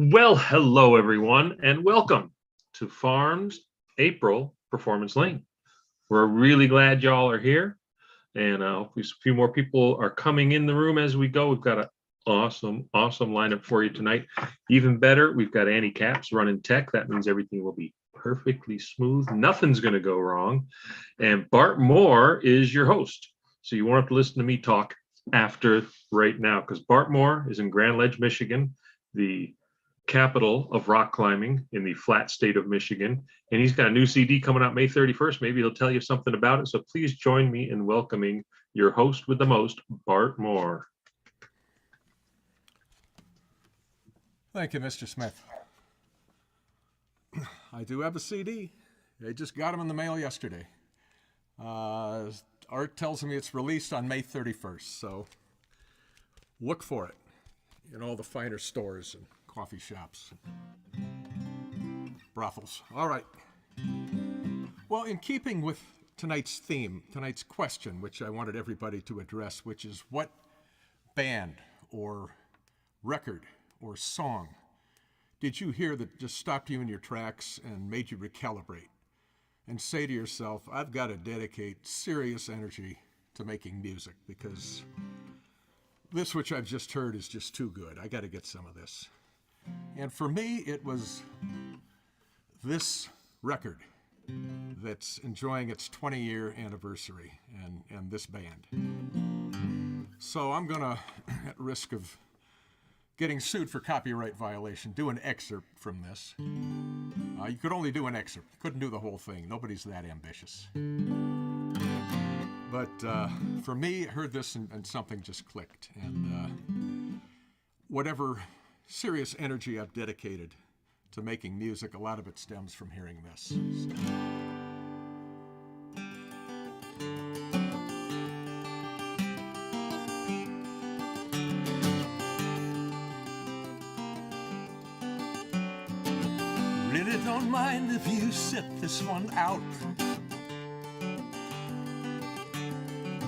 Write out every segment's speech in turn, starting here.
Well, hello everyone, and welcome to Farms April Performance Lane. We're really glad y'all are here, and hopefully a few more people are coming in the room as we go. We've got an awesome lineup for you tonight. Even better, we've got Annie Caps running tech. That means everything will be perfectly smooth. Nothing's going to go wrong. And Bart Moore is your host, so you won't have to listen to me talk after right now, because Bart Moore is in Grand Ledge, Michigan, the capital of rock climbing in the flat state of Michigan. And he's got a new CD coming out May 31st. Maybe he'll tell you something about it. So please join me in welcoming your host with the most, Bart Moore. Thank you, Mr. Smith. I do have a CD. I just got them in the mail yesterday. Art tells me it's released on May 31st, so look for it in all the finer stores and coffee shops, brothels. All right. Well, in keeping with tonight's theme, tonight's question, which I wanted everybody to address, which is what band or record or song did you hear that just stopped you in your tracks and made you recalibrate and say to yourself, I've got to dedicate serious energy to making music because this which I've just heard is just too good. I got to get some of this. And for me, it was this record that's enjoying its 20-year anniversary and this band. So I'm going to, at risk of getting sued for copyright violation, do an excerpt from this. You could only do an excerpt. Couldn't do the whole thing. Nobody's that ambitious. But for me, I heard this and something just clicked. And whatever serious energy I've dedicated to making music, a lot of it stems from hearing this. Really don't mind if you sit this one out.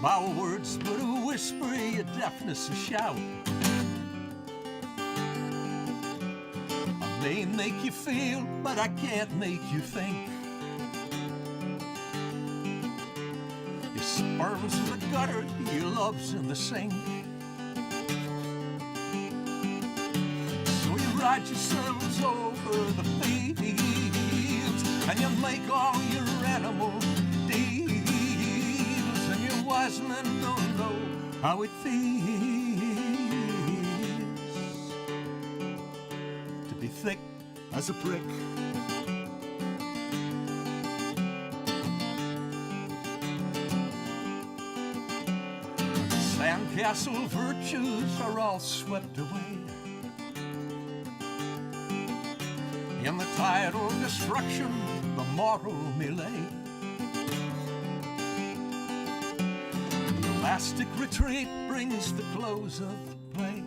My words but a whisper, your deafness a shout. I may make you feel, but I can't make you think. Your sperm's in the gutter, your love's in the sink. So you ride yourselves over the fields, and you make all your animal deals, and your wise men don't know how it feels to be thick as a brick. Sandcastle virtues are all swept away in the tidal destruction, the moral melee. The elastic retreat brings the close of the play,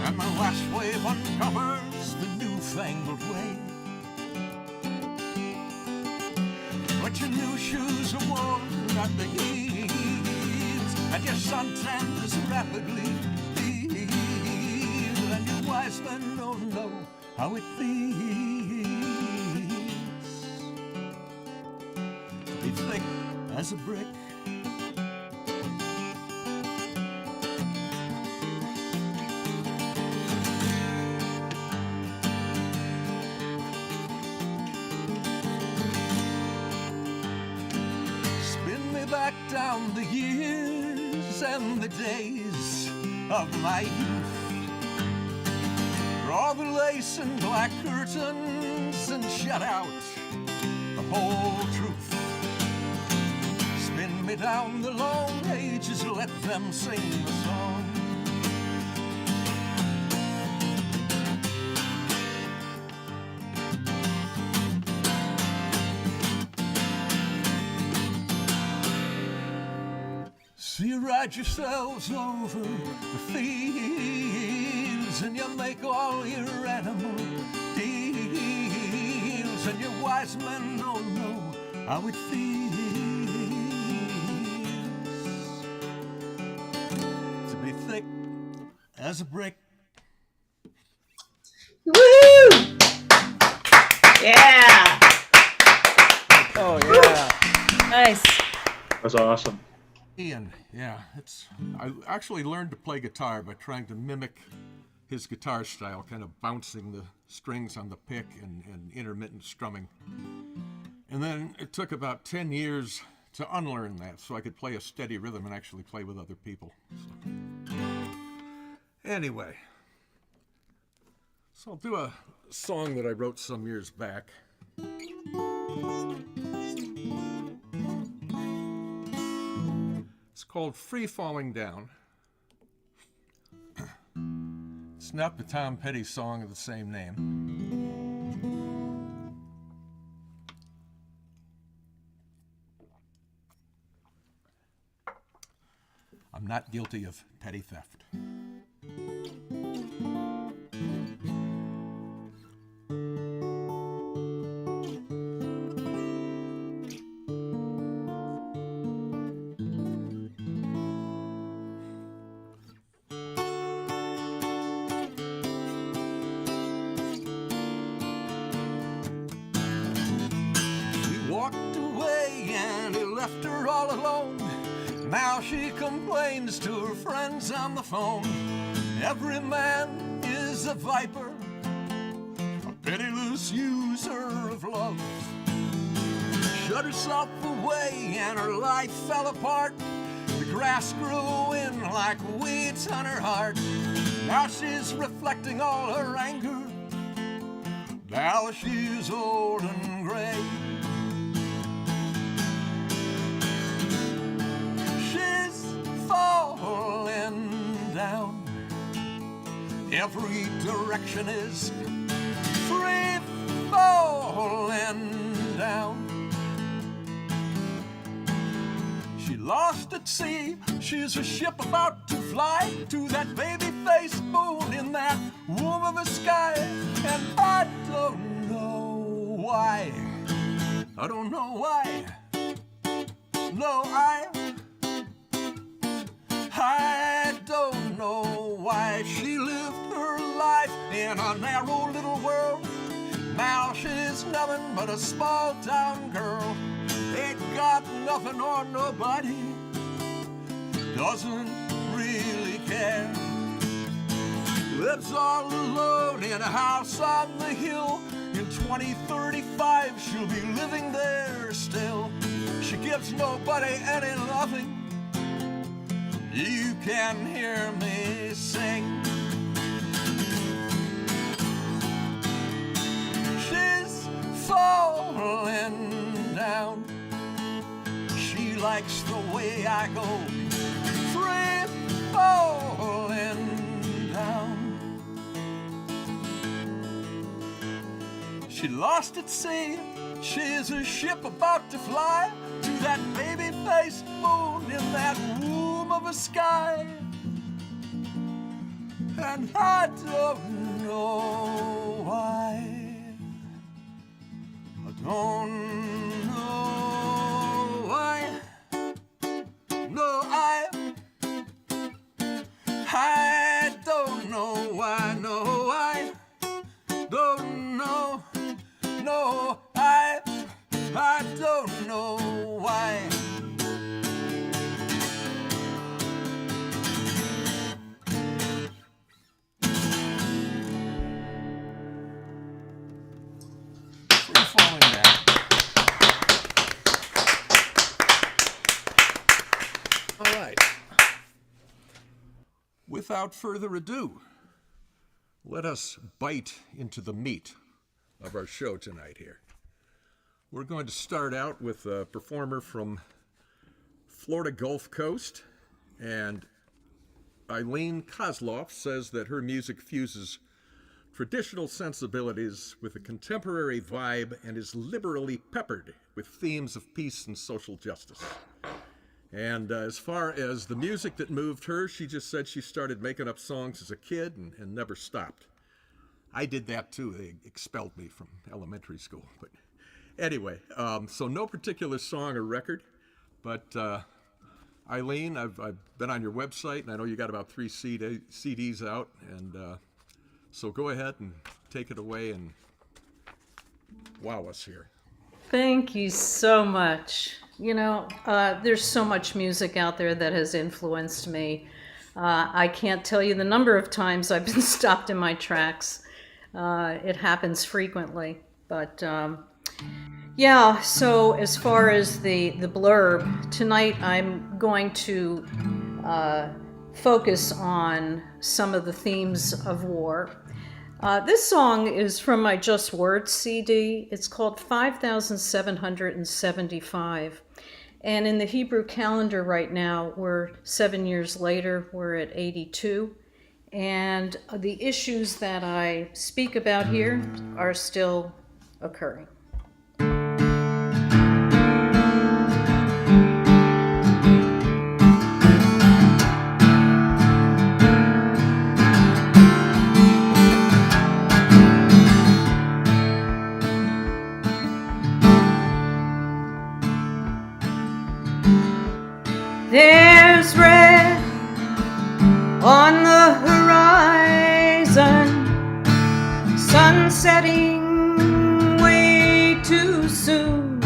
and the last wave uncovers the newfangled way. But your new shoes are worn at the heels, and your suntan is rapidly healed, and your wise men don't know how it feels to be thick as a brick. Back down the years and the days of my youth. Draw the lace and black curtains and shut out the whole truth. Spin me down the long ages, let them sing the song. So you ride yourselves over the fields, and you make all your animal deals, and your wise men don't know how it feels to be thick as a brick. Woo! Yeah. Oh, yeah. Nice. That's awesome. Ian, yeah, I actually learned to play guitar by trying to mimic his guitar style, kind of bouncing the strings on the pick and intermittent strumming. And then it took about 10 years to unlearn that so I could play a steady rhythm and actually play with other people. So. Anyway, so I'll do a song that I wrote some years back. It's called Free Falling Down. It's not the Tom Petty song of the same name. I'm not guilty of petty theft. Walked away and he left her all alone. Now she complains to her friends on the phone. Every man is a viper, a pitiless user of love. Shut herself away and her life fell apart. The grass grew in like weeds on her heart. Now she's reflecting all her anger. Now she's old and gray. Falling down. Every direction is free falling down. She lost at sea. She's a ship about to fly to that baby-faced moon in that womb of a sky. And I don't know why. I don't know why. No, I don't know why she lived her life in a narrow little world. Now she's nothing but a small town girl. Ain't got nothing or nobody. Doesn't really care. Lives all alone in a house on the hill. In 2035 she'll be living there still. She gives nobody any loving. You can hear me sing. She's falling down. She likes the way I go. Free falling down. She lost at sea. She's a ship about to fly to that baby-faced moon in that womb of a sky. And I don't know why. I don't know why. No, I don't know why. No, I don't know. No, I don't know why. Free falling down. All right. Without further ado, let us bite into the meat of our show tonight here. We're going to start out with a performer from Florida Gulf Coast, and Eileen Kosloff says that her music fuses traditional sensibilities with a contemporary vibe and is liberally peppered with themes of peace and social justice. And as far as the music that moved her, she just said she started making up songs as a kid and never stopped. I did that too. They expelled me from elementary school. But anyway, so no particular song or record, but Eileen, I've been on your website, and I know you got about 3 CDs out, and so go ahead and take it away and wow us here. Thank you so much. You know, there's so much music out there that has influenced me. I can't tell you the number of times I've been stopped in my tracks. It happens frequently. But yeah, so as far as the blurb, tonight I'm going to focus on some of the themes of war. This song is from my Just Words CD. It's called 5,775. And in the Hebrew calendar right now, we're 7 years later, we're at 82. And the issues that I speak about here are still occurring. There's red on the horizon, sun setting way too soon.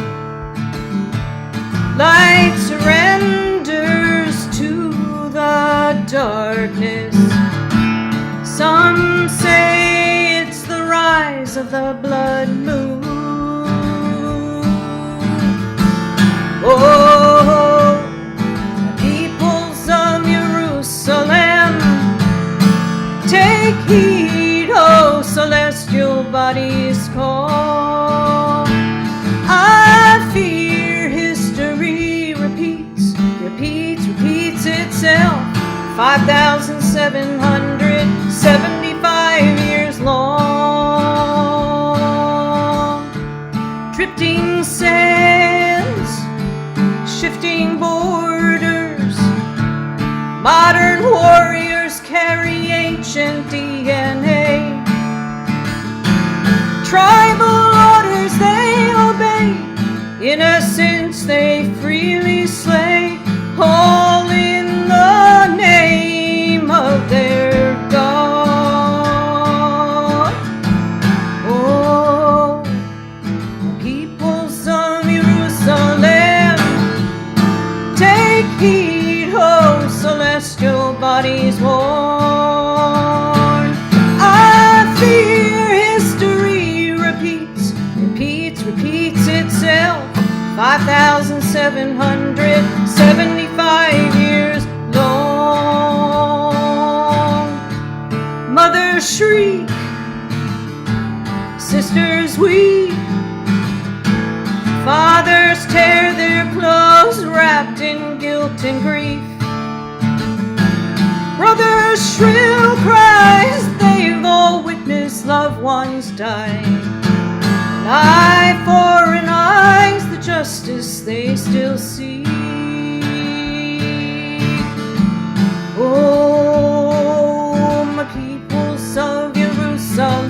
Light surrenders to the darkness. Some say it's the rise of the blood moon. Oh, take heed, oh celestial bodies call. I fear history repeats itself. 5,775 years long. Drifting sands, shifting borders, modern warriors carry ancient DNA. Tribal orders they obey, innocents they freely slay, all in the name of their God. Oh, peoples of Jerusalem, take heed, oh celestial bodies worn. I fear history repeats itself. 5,775 years long. Mothers shriek, sisters weep, fathers tear their clothes wrapped in guilt and grief. Brothers' shrill cries, they've all witnessed loved ones die. An eye for an eye, the justice they still seek. Oh, my peoples of Jerusalem,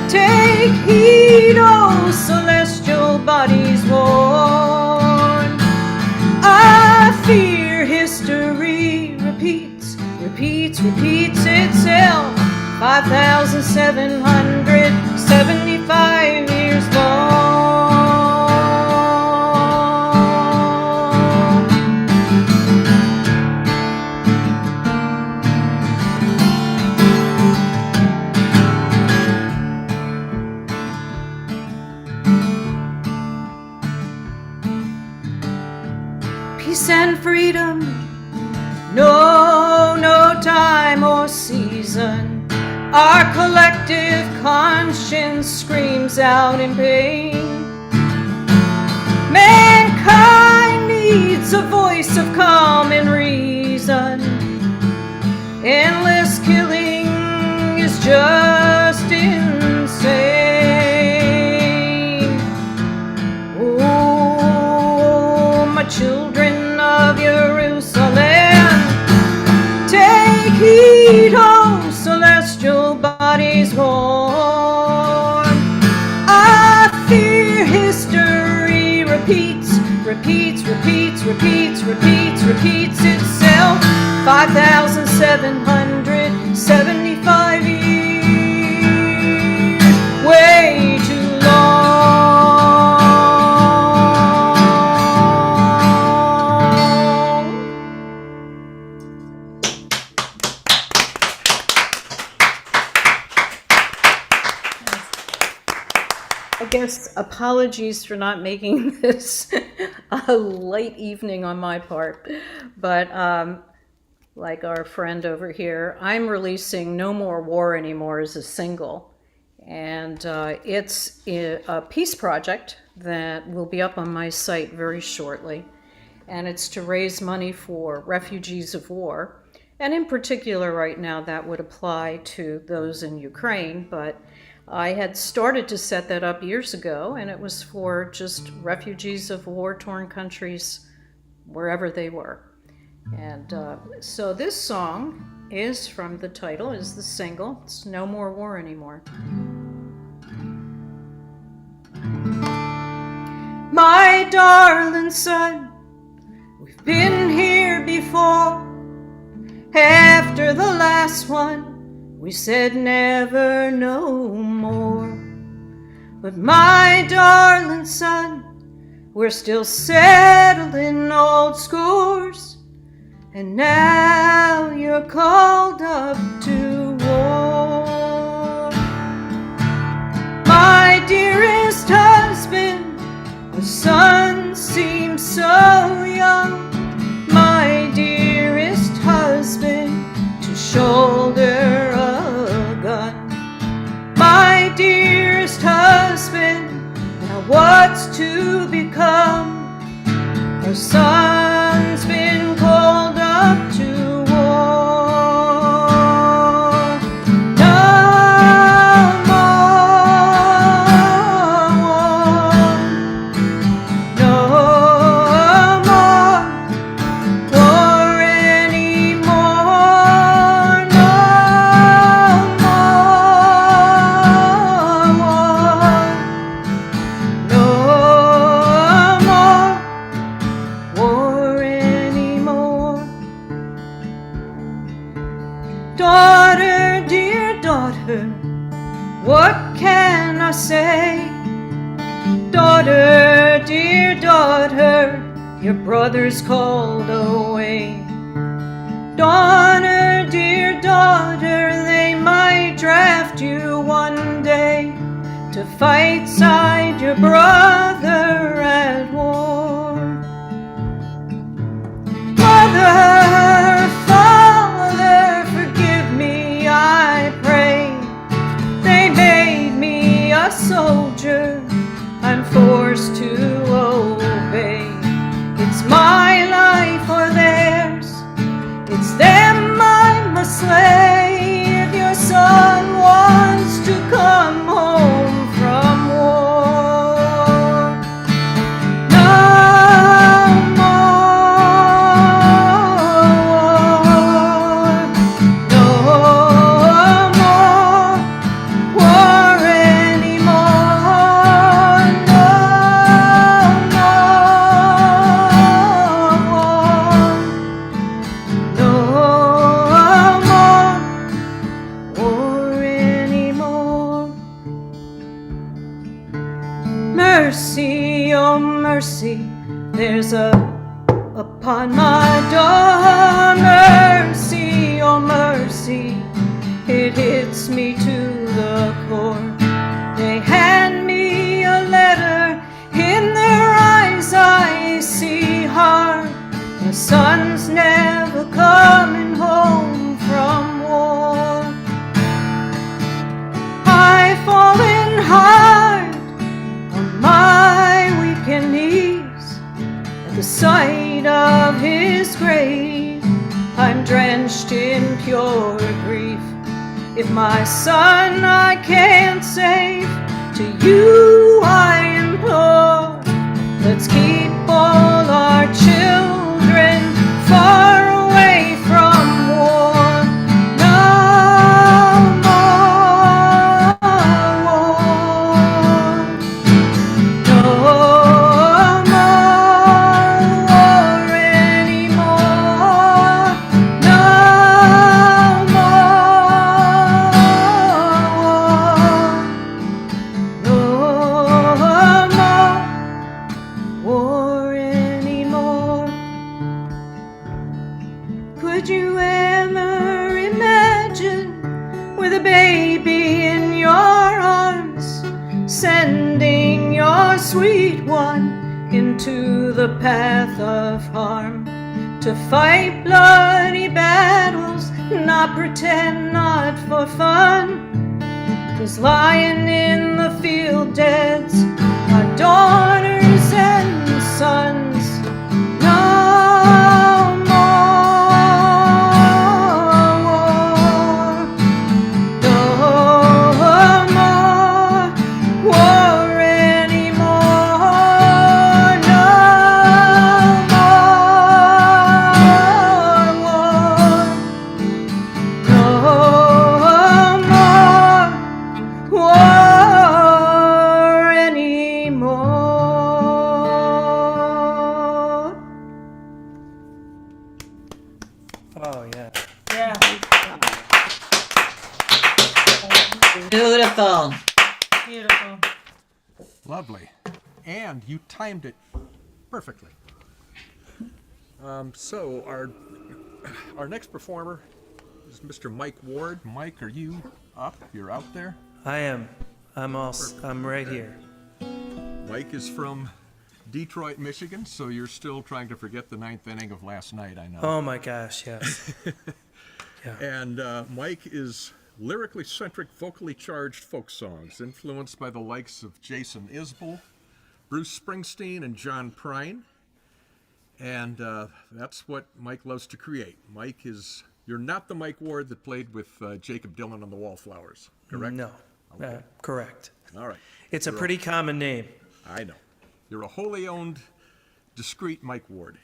take heed, oh celestial bodies worn. I fear history repeats itself. 5,775 years long. Peace and freedom, no time or season. Our collective conscience screams out in pain. Mankind needs a voice of calm and reason. Endless killing is just insane. Oh, my children of Jerusalem, take heed, oh celestial bodies worn. I fear history repeats repeats, repeats, repeats, repeats, repeats itself 5,775 years. Way too long. I guess apologies for not making this a late evening on my part, but like our friend over here, I'm releasing No More War Anymore as a single, and it's a peace project that will be up on my site very shortly, and it's to raise money for refugees of war, and in particular right now that would apply to those in Ukraine, but I had started to set that up years ago, and it was for just refugees of war-torn countries, wherever they were. And so this song is from the title, is the single. It's No More War Anymore. My darling son, we've been here before. After the last one, we said never no more. But my darling son, we're still settling old scores, and now you're called up to war. My dearest husband, the sun seems so young. My dearest husband, to shoulder a gun. My dearest husband, now what's to become? Our son's been called up to war. No more war. No more war anymore. No more war anymore. Daughter, dear daughter, what can I say? Daughter, dear daughter, your brother's called away. Daughter, dear daughter, they might draft you one day to fight side your brother at war. Mother, Father, forgive me, I pray. They made me a soldier, I'm forced to obey. It's my life or theirs, it's them I must slay. If your son wants to come home from war, no more, no more war anymore. No more war anymore. Mercy, oh mercy, there's a upon my door. Mercy, oh mercy, it hits me to the core. They hand me a letter, in their eyes I see heart. My son's never coming home from war. I've fallen hard on my weakened knees at the sight of his grave. I'm drenched in pure grief. If my son I can't save, to you I implore, let's keep all our children far away from war. No more war. No more to the path of harm, to fight bloody battles, not pretend, not for fun. 'Cause lying in the field dead's our daughters and sons. No more war, no more war anymore, no more war, no more war anymore. Oh, yeah. Beautiful. Beautiful. Lovely. And you timed it perfectly. So our next performer is Mr. Mike Ward. Mike, are you up? You're out there? I am. I'm right here. Mike is from Detroit, Michigan, so you're still trying to forget the ninth inning of last night, I know. Oh my gosh, yes. And Mike is lyrically centric, vocally charged folk songs, influenced by the likes of Jason Isbell, Bruce Springsteen, and John Prine. And that's what Mike loves to create. You're not the Mike Ward that played with Jacob Dylan on the Wallflowers, correct? No. Correct. All right. It's a pretty common name. I know. You're a wholly owned, discreet Mike Ward.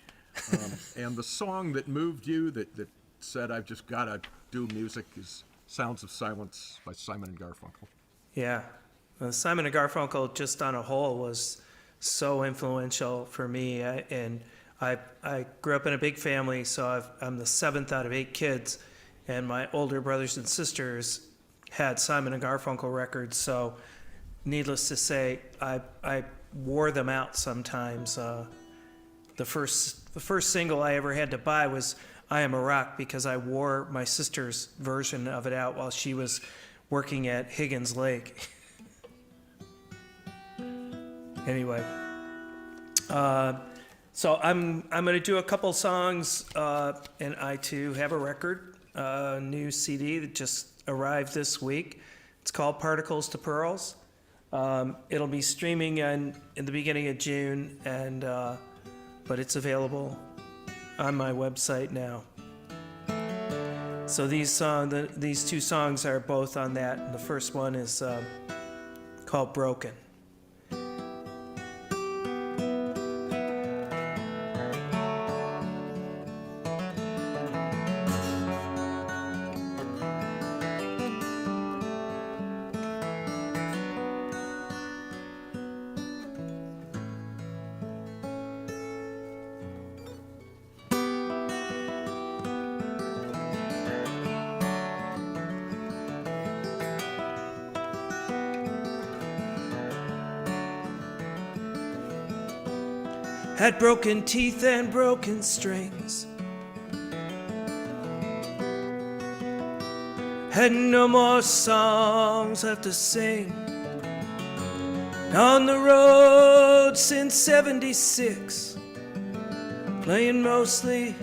And the song that moved you, that said, I've just got to do music, is Sounds of Silence by Simon and Garfunkel. Yeah. Simon and Garfunkel, just on a whole, was so influential for me. I grew up in a big family, so I'm the seventh out of 8 kids, and my older brothers and sisters had Simon and Garfunkel records, so needless to say, I wore them out sometimes. The first single I ever had to buy was I Am a Rock, because I wore my sister's version of it out while she was working at Higgins Lake. Anyway, so I'm going to do a couple songs, and I too have a record, new CD that just arrived this week. It's called Particles to Pearls. It'll be streaming in the beginning of June, but it's available on my website now. So these two songs are both on that. And the first one is called Broken. Had broken teeth and broken strings, had no more songs left to sing. On the road since '76, playing mostly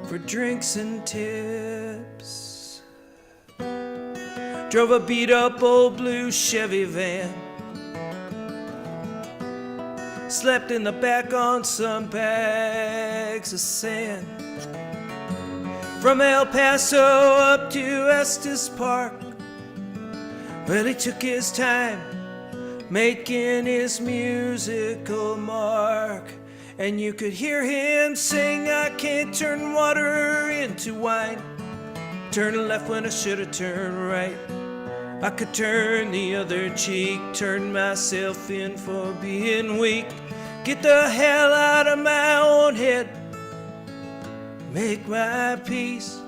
for drinks and tips. Drove a beat up old blue Chevy van, slept in the back on some bags of sand. From El Paso up to Estes Park, well, he took his time making his musical mark. And you could hear him sing, I can't turn water into wine, turn left when I should have turned right. I could turn the other cheek, turn myself in for being weak. Get the hell out of my own head, make my peace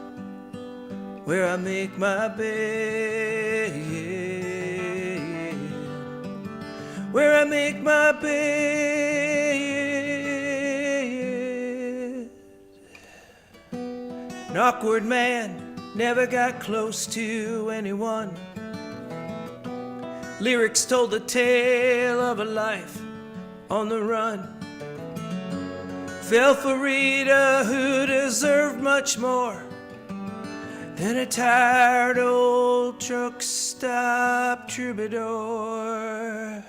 where I make my bed, where I make my bed. An awkward man, never got close to anyone. Lyrics told the tale of a life on the run. Fell for Rita, who deserved much more than a tired old truck stop troubadour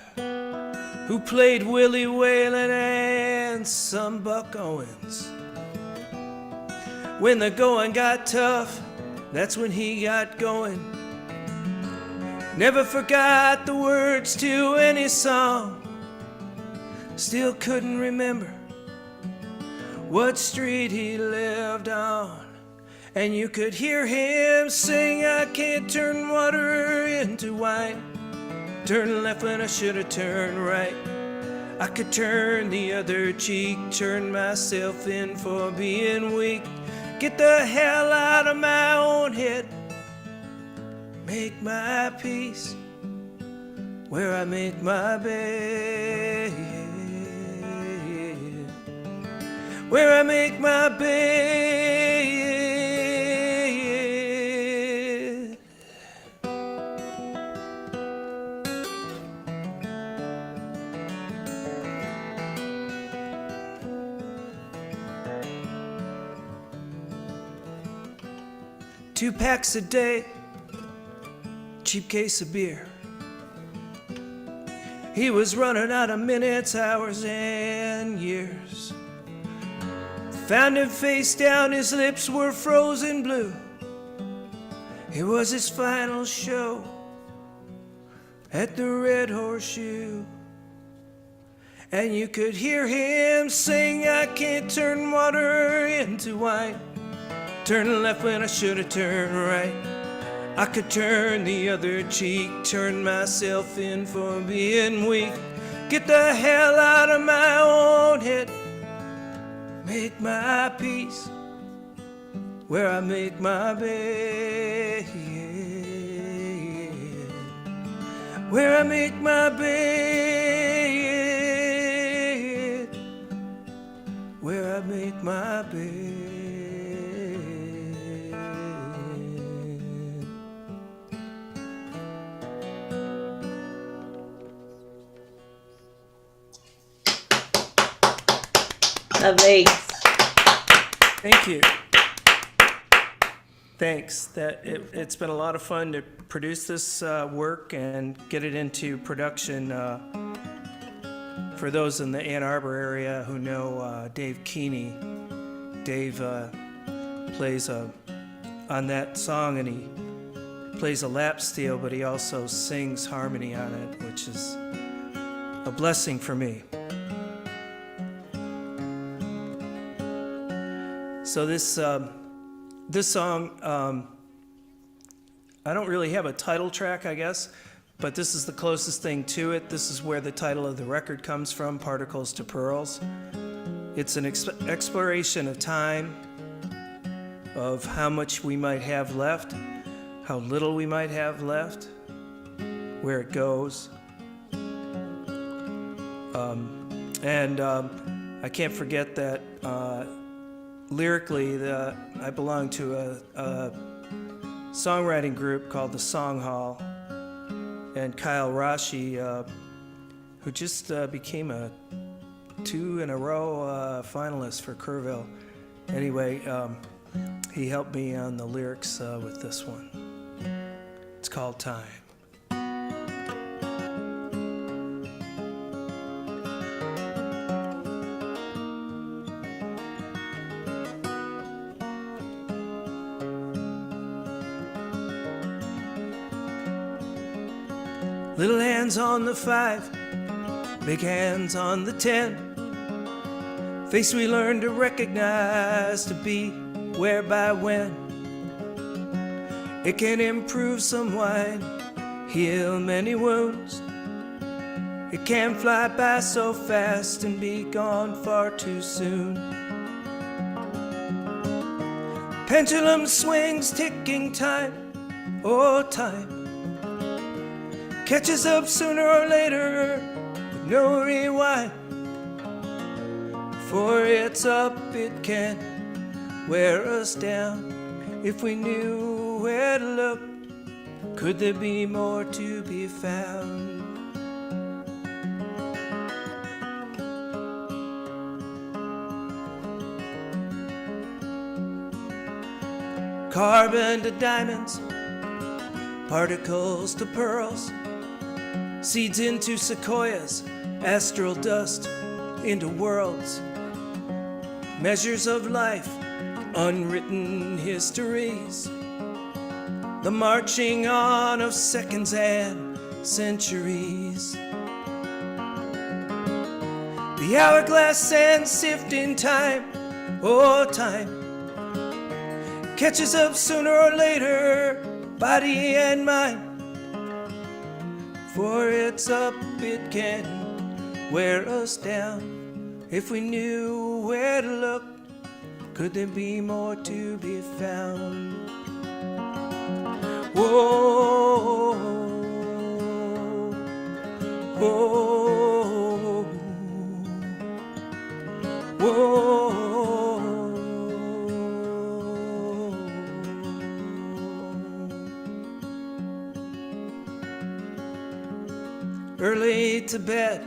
who played Willie Whalen and some Buck Owens. When the going got tough, that's when he got going. Never forgot the words to any song. Still couldn't remember what street he lived on. And you could hear him sing, I can't turn water into wine. Turn left when I should have turned right. I could turn the other cheek, turn myself in for being weak. Get the hell out of my own head. Make my peace where I make my bed. Where I make my bed. Two packs a day, cheap case of beer. He was running out of minutes, hours, and years. Found him face down, his lips were frozen blue. It was his final show at the Red Horseshoe. And you could hear him sing, I can't turn water into wine. Turn left when I should have turned right. I could turn the other cheek, turn myself in for being weak. Get the hell out of my own head. Make my peace where I make my bed. Where I make my bed. Where I make my bed. Lovely. Thank you. Thanks. It's been a lot of fun to produce this work and get it into production. For those in the Ann Arbor area who know Dave Keeney, Dave plays on that song, and he plays a lap steel, but he also sings harmony on it, which is a blessing for me. So this song, I don't really have a title track, I guess, but this is the closest thing to it. This is where the title of the record comes from, Particles to Pearls. It's an exploration of time, of how much we might have left, how little we might have left, where it goes. I can't forget that lyrically, I belong to a songwriting group called the Song Hall, and Kyle Rashi, who just became a 2-in-a-row finalist for Kerrville. Anyway, he helped me on the lyrics with this one. It's called Time. Little hands on the 5, big hands on the 10. Face we learn to recognize, to be where by when. It can improve some wine, heal many wounds. It can fly by so fast and be gone far too soon. Pendulum swings, ticking time, oh time. Catches up sooner or later, with no rewind. For it's up, it can wear us down. If we knew where to look, could there be more to be found? carbon to diamonds, particles to pearls, seeds into sequoias, astral dust into worlds, measures of life, unwritten histories, the marching on of seconds and centuries. The hourglass and sifting time, oh time, catches up sooner or later, body and mind. For it's up, it can wear us down. If we knew where to look, could there be more to be found? Whoa, whoa, whoa. Early to bed,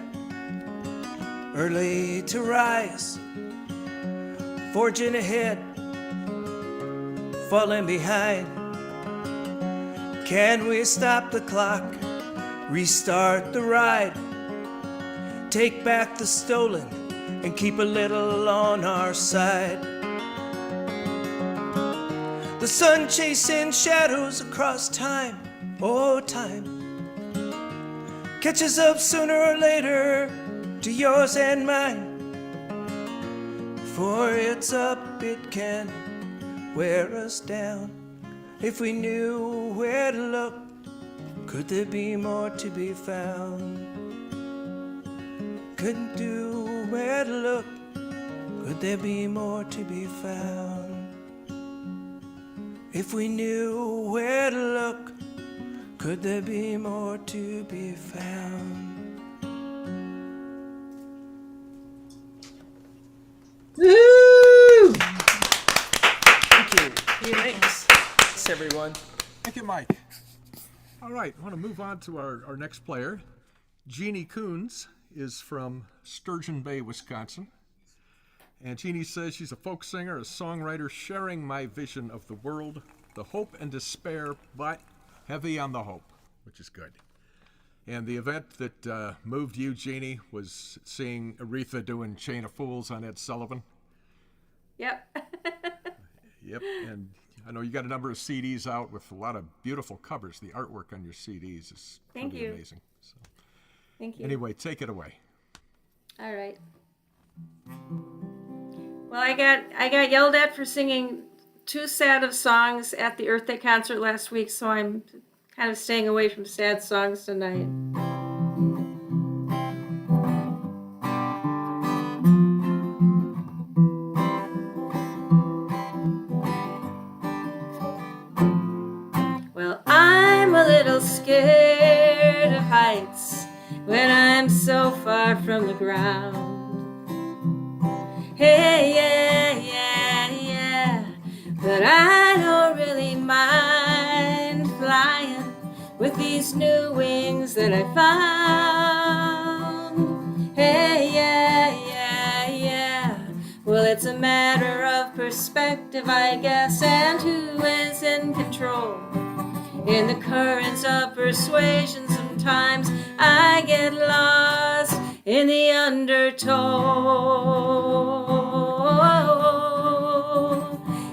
early to rise, forging ahead, falling behind. Can we stop the clock, restart the ride, take back the stolen and keep a little on our side? The sun chasing shadows across time, oh time, catches up sooner or later to yours and mine. For it's up, it can wear us down. If we knew where to look, could there be more to be found? Couldn't do where to look, could there be more to be found? If we knew where to look, could there be more to be found? Woo! Thank you. Thanks. Thanks, everyone. Thank you, Mike. All right, I want to move on to our next player. Jeannie Coons is from Sturgeon Bay, Wisconsin. And Jeannie says she's a folk singer, a songwriter, sharing my vision of the world, the hope and despair, but heavy on the hope, which is good. And the event that moved you, Jeannie, was seeing Aretha doing Chain of Fools on Ed Sullivan. Yep. Yep, and I know you got a number of CDs out with a lot of beautiful covers. The artwork on your CDs is Thank pretty you. amazing. So, Thank you. anyway, take it away. All right. Well, I got yelled at for singing too sad of songs at the Earth Day concert last week, so I'm kind of staying away from sad songs tonight. Well, I'm a little scared of heights when I'm so far from the ground. Hey, yeah, yeah, yeah, but I don't really mind flying with these new wings that I found. Hey, yeah, yeah, yeah, well, it's a matter of perspective, I guess, and who is in control. In the currents of persuasion, sometimes I get lost in the undertow.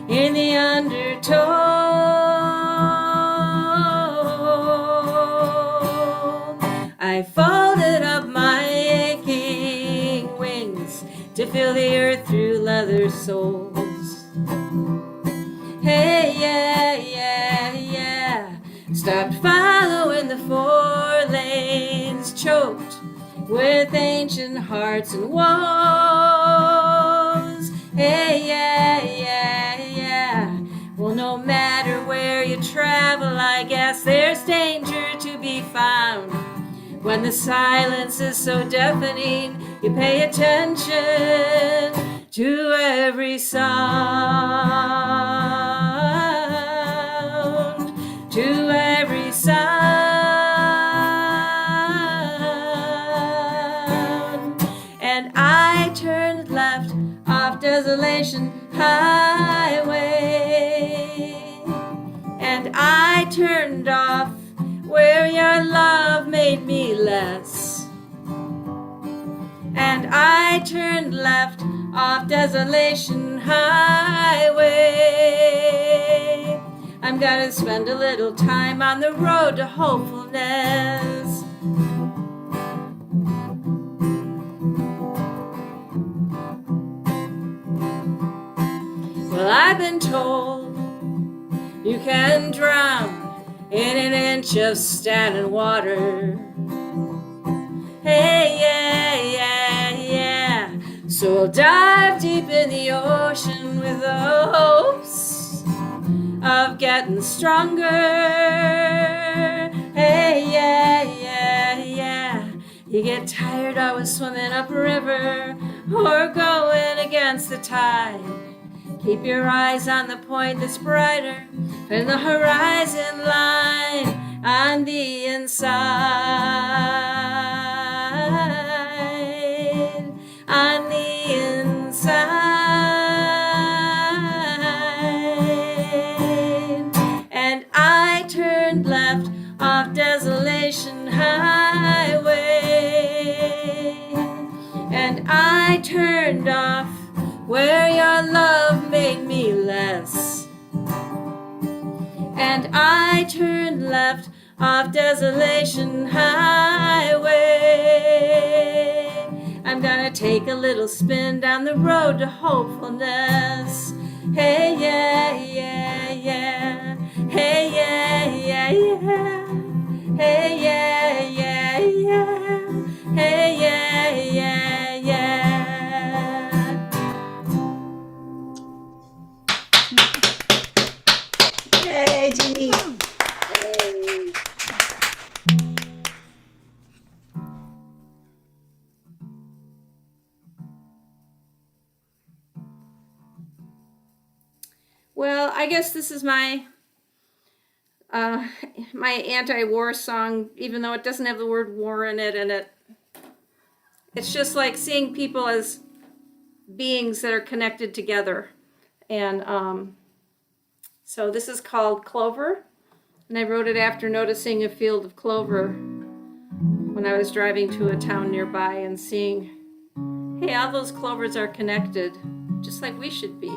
In the undertow. I folded up my aching wings to feel the earth through leather soles. Hey, yeah, yeah, yeah. Stopped following the 4 lanes, choked with ancient hearts and woes. Hey, yeah, yeah, yeah. Well, no matter where you travel, I guess there's danger to be found. When the silence is so deafening, you pay attention to every sound, to every sound. And I turned left off Desolation Highway. and I turned off where your love made me less. And I turned left off Desolation Highway. I'm gonna spend a little time on the road to hopefulness. Well, I've been told you can drown in an inch of standing water. Hey, yeah, yeah, yeah. So I'll dive deep in the ocean with the hopes of getting stronger. Hey, yeah, yeah, yeah. You get tired always swimming upriver or going against the tide. Keep your eyes on the point that's brighter than the horizon line on the inside. On the inside. And I turned left off Desolation Highway. And I turned off where your love made me less. And I turned left off Desolation Highway. I'm gonna take a little spin down the road to hopefulness. Hey, yeah, yeah, yeah. Hey, yeah, yeah, yeah. Hey, yeah, yeah, yeah. Hey, yeah, yeah, yeah. Hey, Jeannie. Well, I guess this is my my anti-war song, even though it doesn't have the word war in it, and it's just like seeing people as beings that are connected together. And so this is called Clover, and I wrote it after noticing a field of clover when I was driving to a town nearby and seeing, hey, all those clovers are connected, just like we should be.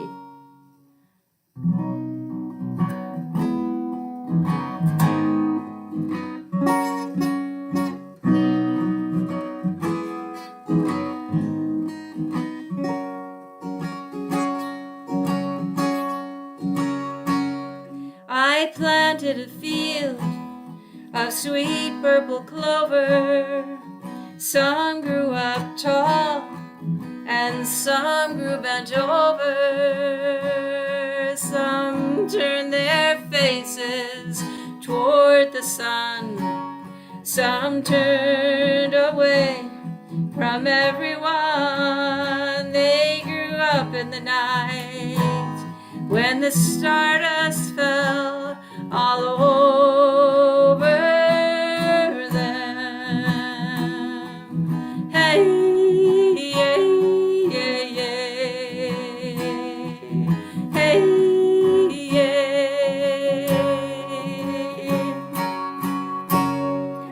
I planted a field of sweet purple clover. Some grew up tall and some grew bent over. Some turned their faces toward the sun. Some turned away from everyone. They grew up in the night when the stardust fell all over them. Hey, yeah, yeah, yeah. Hey, yeah.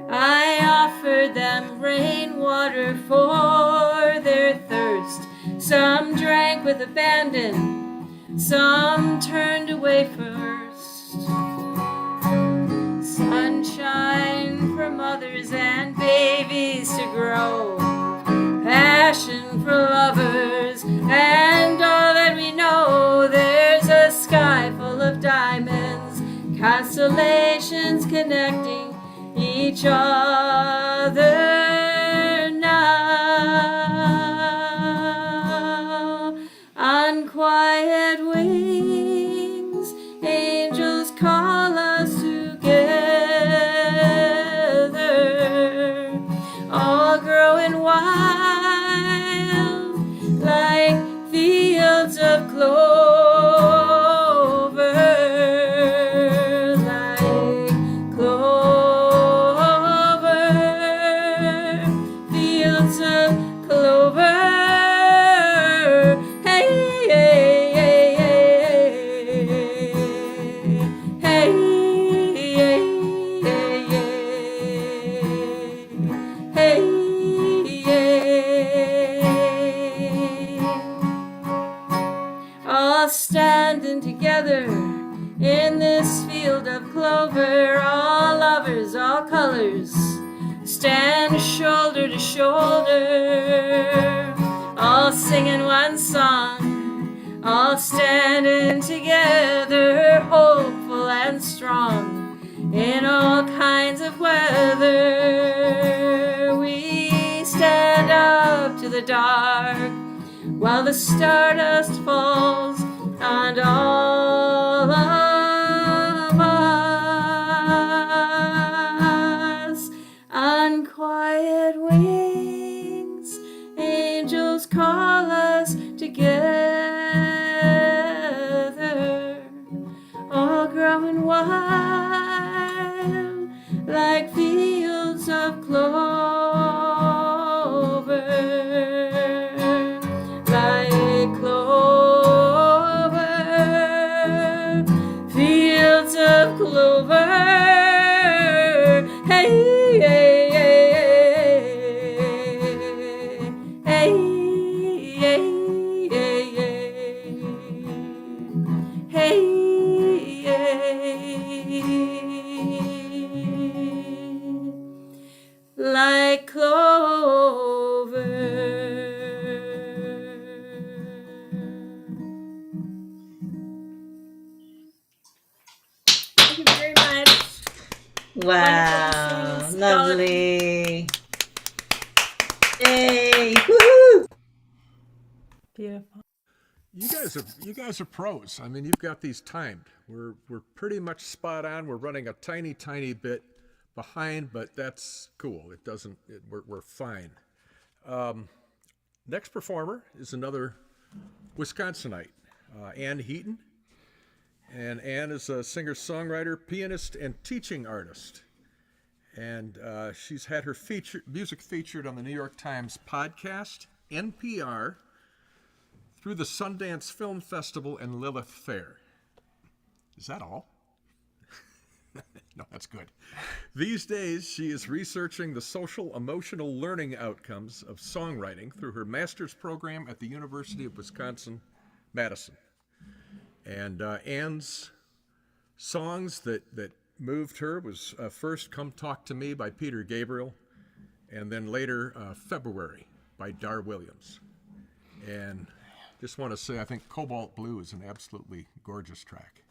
I offered them rainwater for their thirst. Some drank with abandon. Some turned away first. Sunshine for mothers and babies to grow. Passion for lovers and all that we know. There's a sky full of diamonds, constellations connecting each other now. On quiet wings, angels call us together, all growing wild like fields of clover, like clover, fields of clover. Hey, hey. all standing together in this field of clover, all lovers, all colors, stand shoulder to shoulder, all singing one song, all standing together, hopeful and strong in all kinds of weather. We stand up to the dark while the stardust falls on all of us. On quiet wings, angels call us together, all growing wild like fields of clover, like clover, fields of clover. Hey, hey, hey, hey, hey, hey, like clover. Thank you very much. Wow, Wonderful. lovely. Yay! Woohoo! Beautiful. You guys are pros. I mean, you've got these timed. We're pretty much spot on. We're running a tiny bit behind, but that's cool. It doesn't. We're fine. Next performer is another Wisconsinite, Ann Heaton. And Ann is a singer-songwriter, pianist, and teaching artist. And she's had her music featured on the New York Times podcast, NPR, through the Sundance Film Festival and Lilith Fair. Is that all? No, that's good. These days, she is researching the social emotional learning outcomes of songwriting through her master's program at the University of Wisconsin-Madison. And Ann's songs that moved her was first Come Talk to Me by Peter Gabriel, and then later February by Dar Williams. And just want to say, I think Cobalt Blue is an absolutely gorgeous track.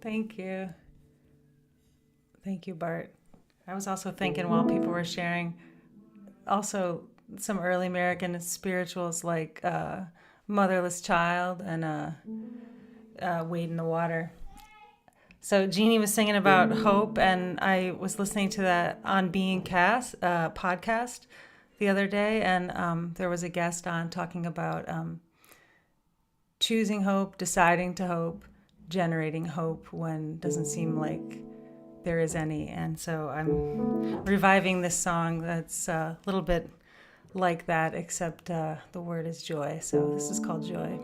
Thank you. Thank you, Bart. I was also thinking while people were sharing, also some early American spirituals like Motherless Child and Wade in the Water. So Jeannie was singing about hope, and I was listening to that On Being podcast the other day, and there was a guest on talking about choosing hope, deciding to hope, generating hope when it doesn't seem like there is any. And so I'm reviving this song that's a little bit like that, except the word is joy. So this is called Joy.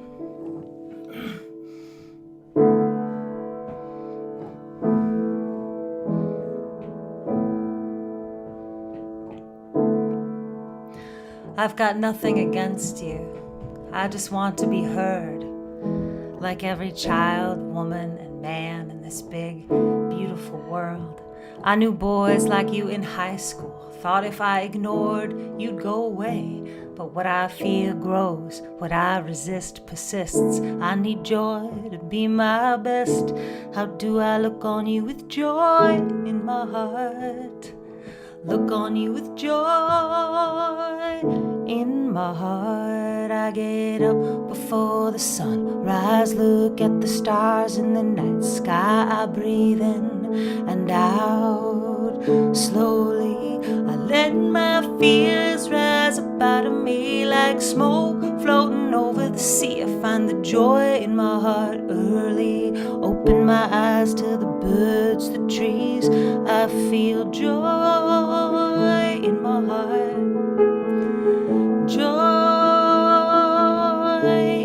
I've got nothing against you. I just want to be heard. Like every child, woman, and man in this big, beautiful world. I knew boys like you in high school. Thought if I ignored, you'd go away. But what I fear grows, what I resist persists. I need joy to be my best. How do I look on you with joy in my heart? Look on you with joy in my heart. I get up before the sun rise, look at the stars in the night sky. I breathe in and out slowly. I let my fears rise up out of me like smoke floating over the sea. I find the joy in my heart early. Open my eyes to the birds, the trees. I feel joy in my heart. Joy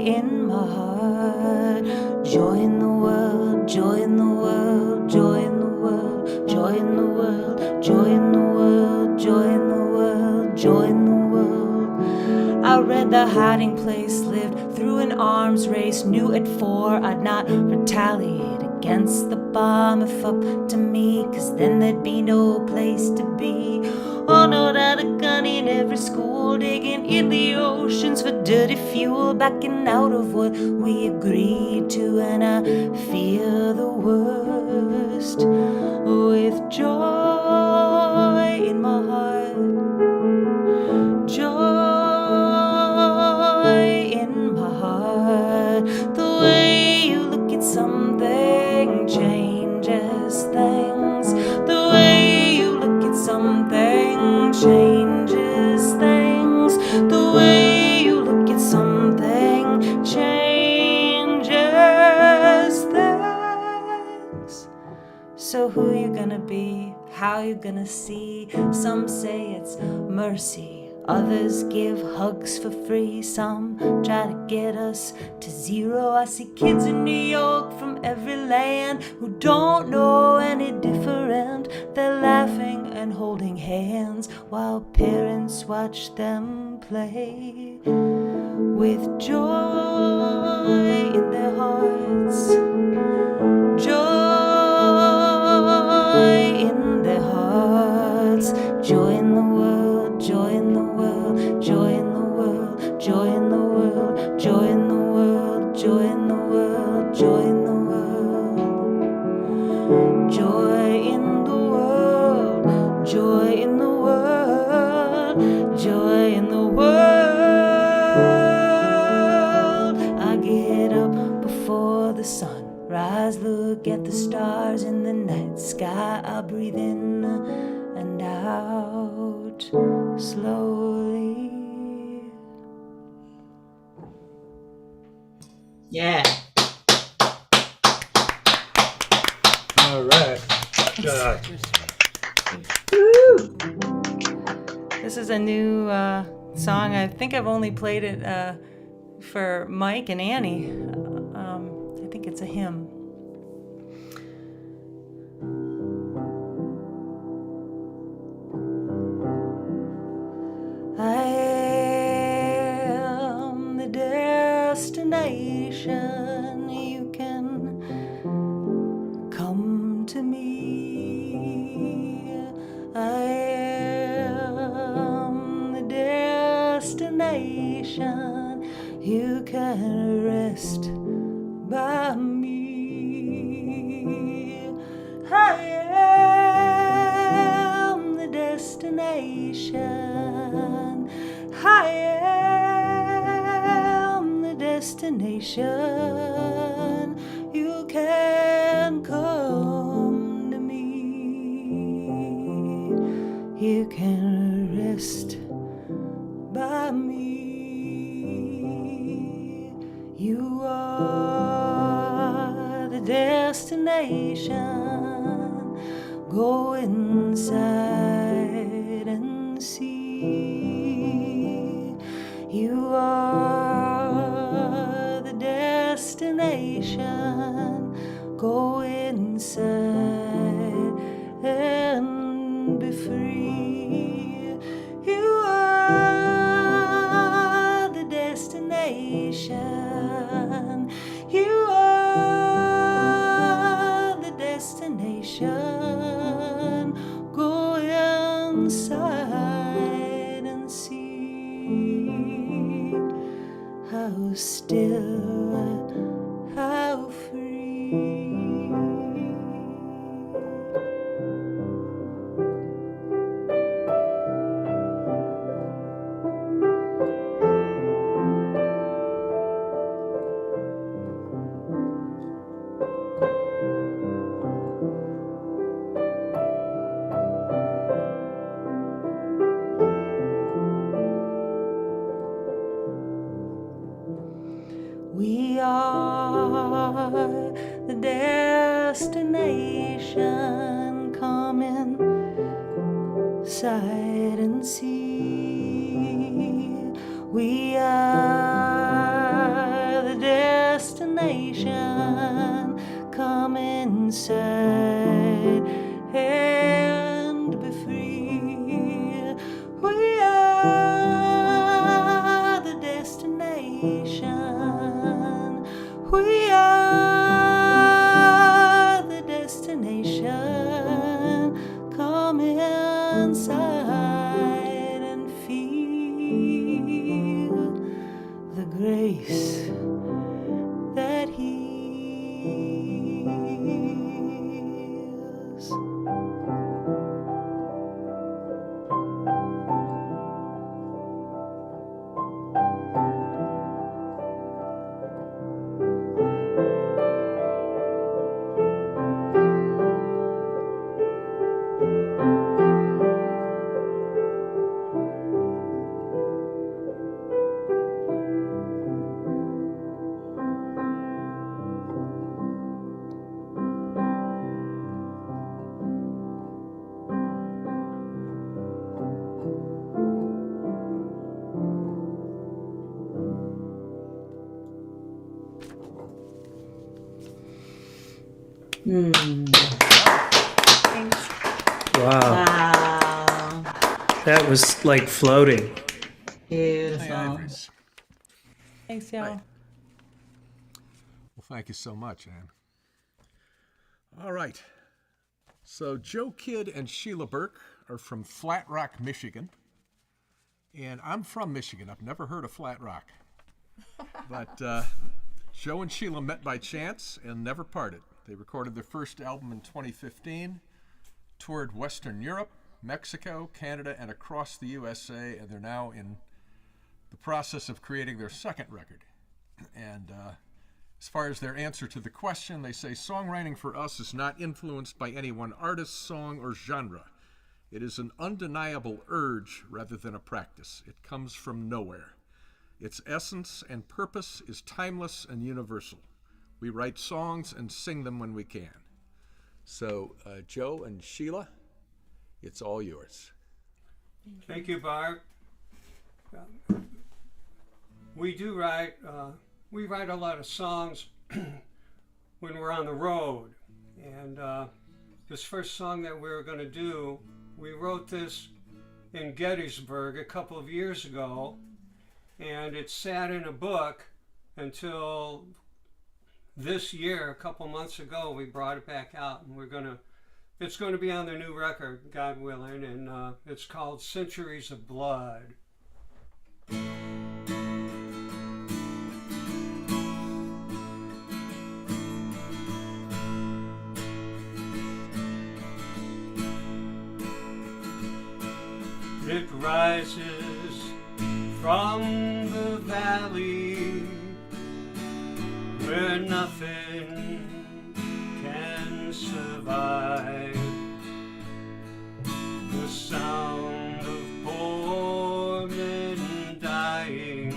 in my heart. Joy in the world, joy in the world, joy in the world, joy in the world, joy in the world, joy in the world, joy in the world. I outread the hiding place, lived through an arms race, knew at 4 I'd not retaliate against the bomb if up to me, 'cause then there'd be no place to be. Oh no, that a gun in every school, digging in the oceans for dirty fuel, backing out of what we agreed to, and I fear the worst with joy in my heart. Joy in my heart. The way you look at something changes things. The way you look at something changes things. The way you look at something changes things. So who you gonna be? How you gonna see? Some say it's mercy, others give hugs for free. Some try to get us to zero. I see kids in New York from every land who don't know any different. They're laughing and holding hands while parents watch them play with joy in their hearts. Joy in their hearts. Joy in the world, joy in the world, joy in the world, joy in the world, joy in the world, joy in the world, joy in the world, joy in the world, joy in the world, joy in the world. I get up before the sun rise, look at the stars in the night sky. I breathe in and out slowly. Yeah. All right. God. This is a new song. I think I've only played it for Mike and Annie. I think it's a hymn. I am the destination. You can come to me. I am the destination. You can rest by me. I am the destination. I am the destination. You can come to me. You can rest by me. You are the destination. Go inside and see. You are the destination. Go inside and be free. You are the destination. You are the destination. Go inside and see how still, how free. We are the destination. Come inside and see. We are the destination. Come inside and be free. We are the Wow, Wow. that was like floating. Hey, Beautiful. Ivories. Thanks, y'all. Well, thank you so much, Ann. All right. So Joe Kidd and Sheila Burke are from Flat Rock, Michigan. And I'm from Michigan. I've never heard of Flat Rock. But Joe and Sheila met by chance and never parted. They recorded their first album in 2015, toured Western Europe, Mexico, Canada, and across the USA, and they're now in the process of creating their second record. And as far as their answer to the question, they say songwriting for us is not influenced by any one artist, song, or genre. It is an undeniable urge rather than a practice. It comes from nowhere. Its essence and purpose is timeless and universal. We write songs and sing them when we can. So, Joe and Sheila, it's all yours. Thank you, Bart. We do write. We write a lot of songs when we're on the road, and this first song that we're going to do, we wrote this in Gettysburg a couple of years ago, and it sat in a book until this year, a couple months ago. We brought it back out, and it's going to be on the new record, God willing, and it's called Centuries of Blood. It rises from the valley where nothing can survive. The sound of poor men dying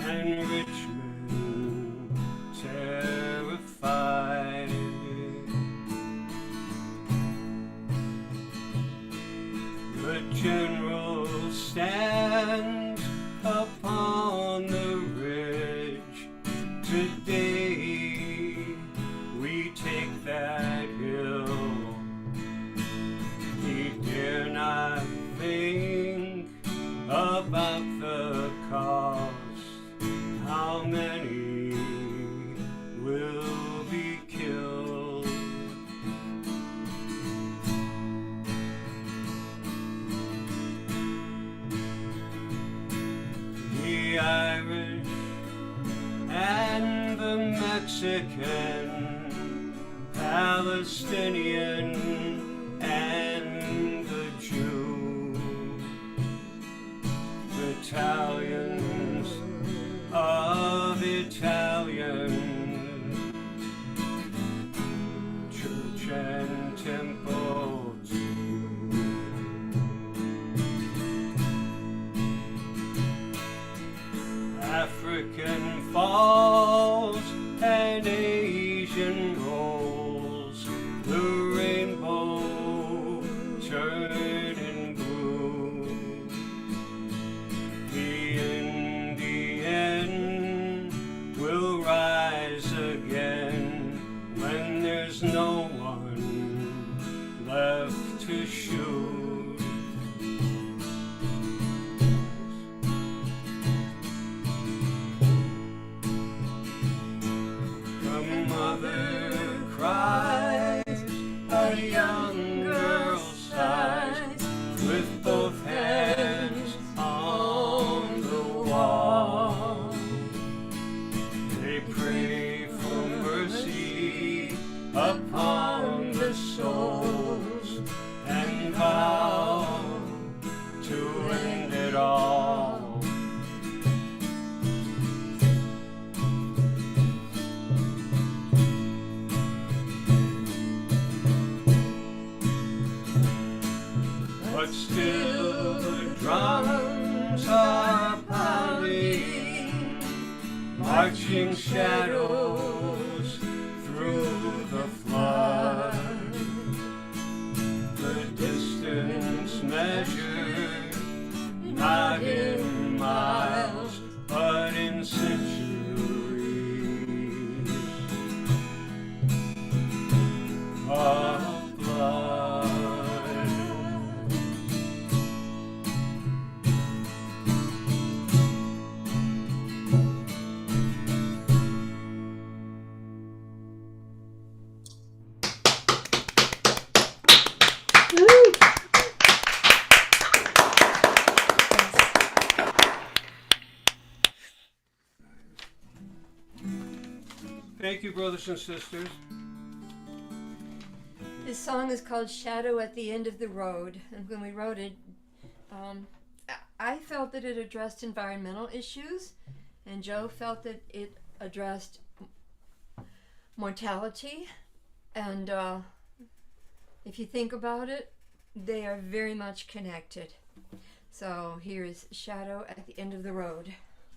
and rich men terrified. The general stands upon the ridge. Today we take that hill. He dare not think about the cost. How many will be killed? The Irish and the Mexican, Palestinian and the Jew, battalions of Italian, church and temple too. African falls and Asian rolls, the rainbow turning blue. The Indian will rise again when there's no one left to shoot. Mother cries, a young girl sighs, with both hands on the wall. They pray for mercy upon the souls and vow to end it all. But still the drums are pounding, marching shadows through the flood. The distance measured not in miles, but in centuries. Thank you, brothers and sisters. This song is called Shadow at the End of the Road, and when we wrote it, I felt that it addressed environmental issues, and Joe felt that it addressed mortality, and if you think about it, they are very much connected. So here is Shadow at the End of the Road.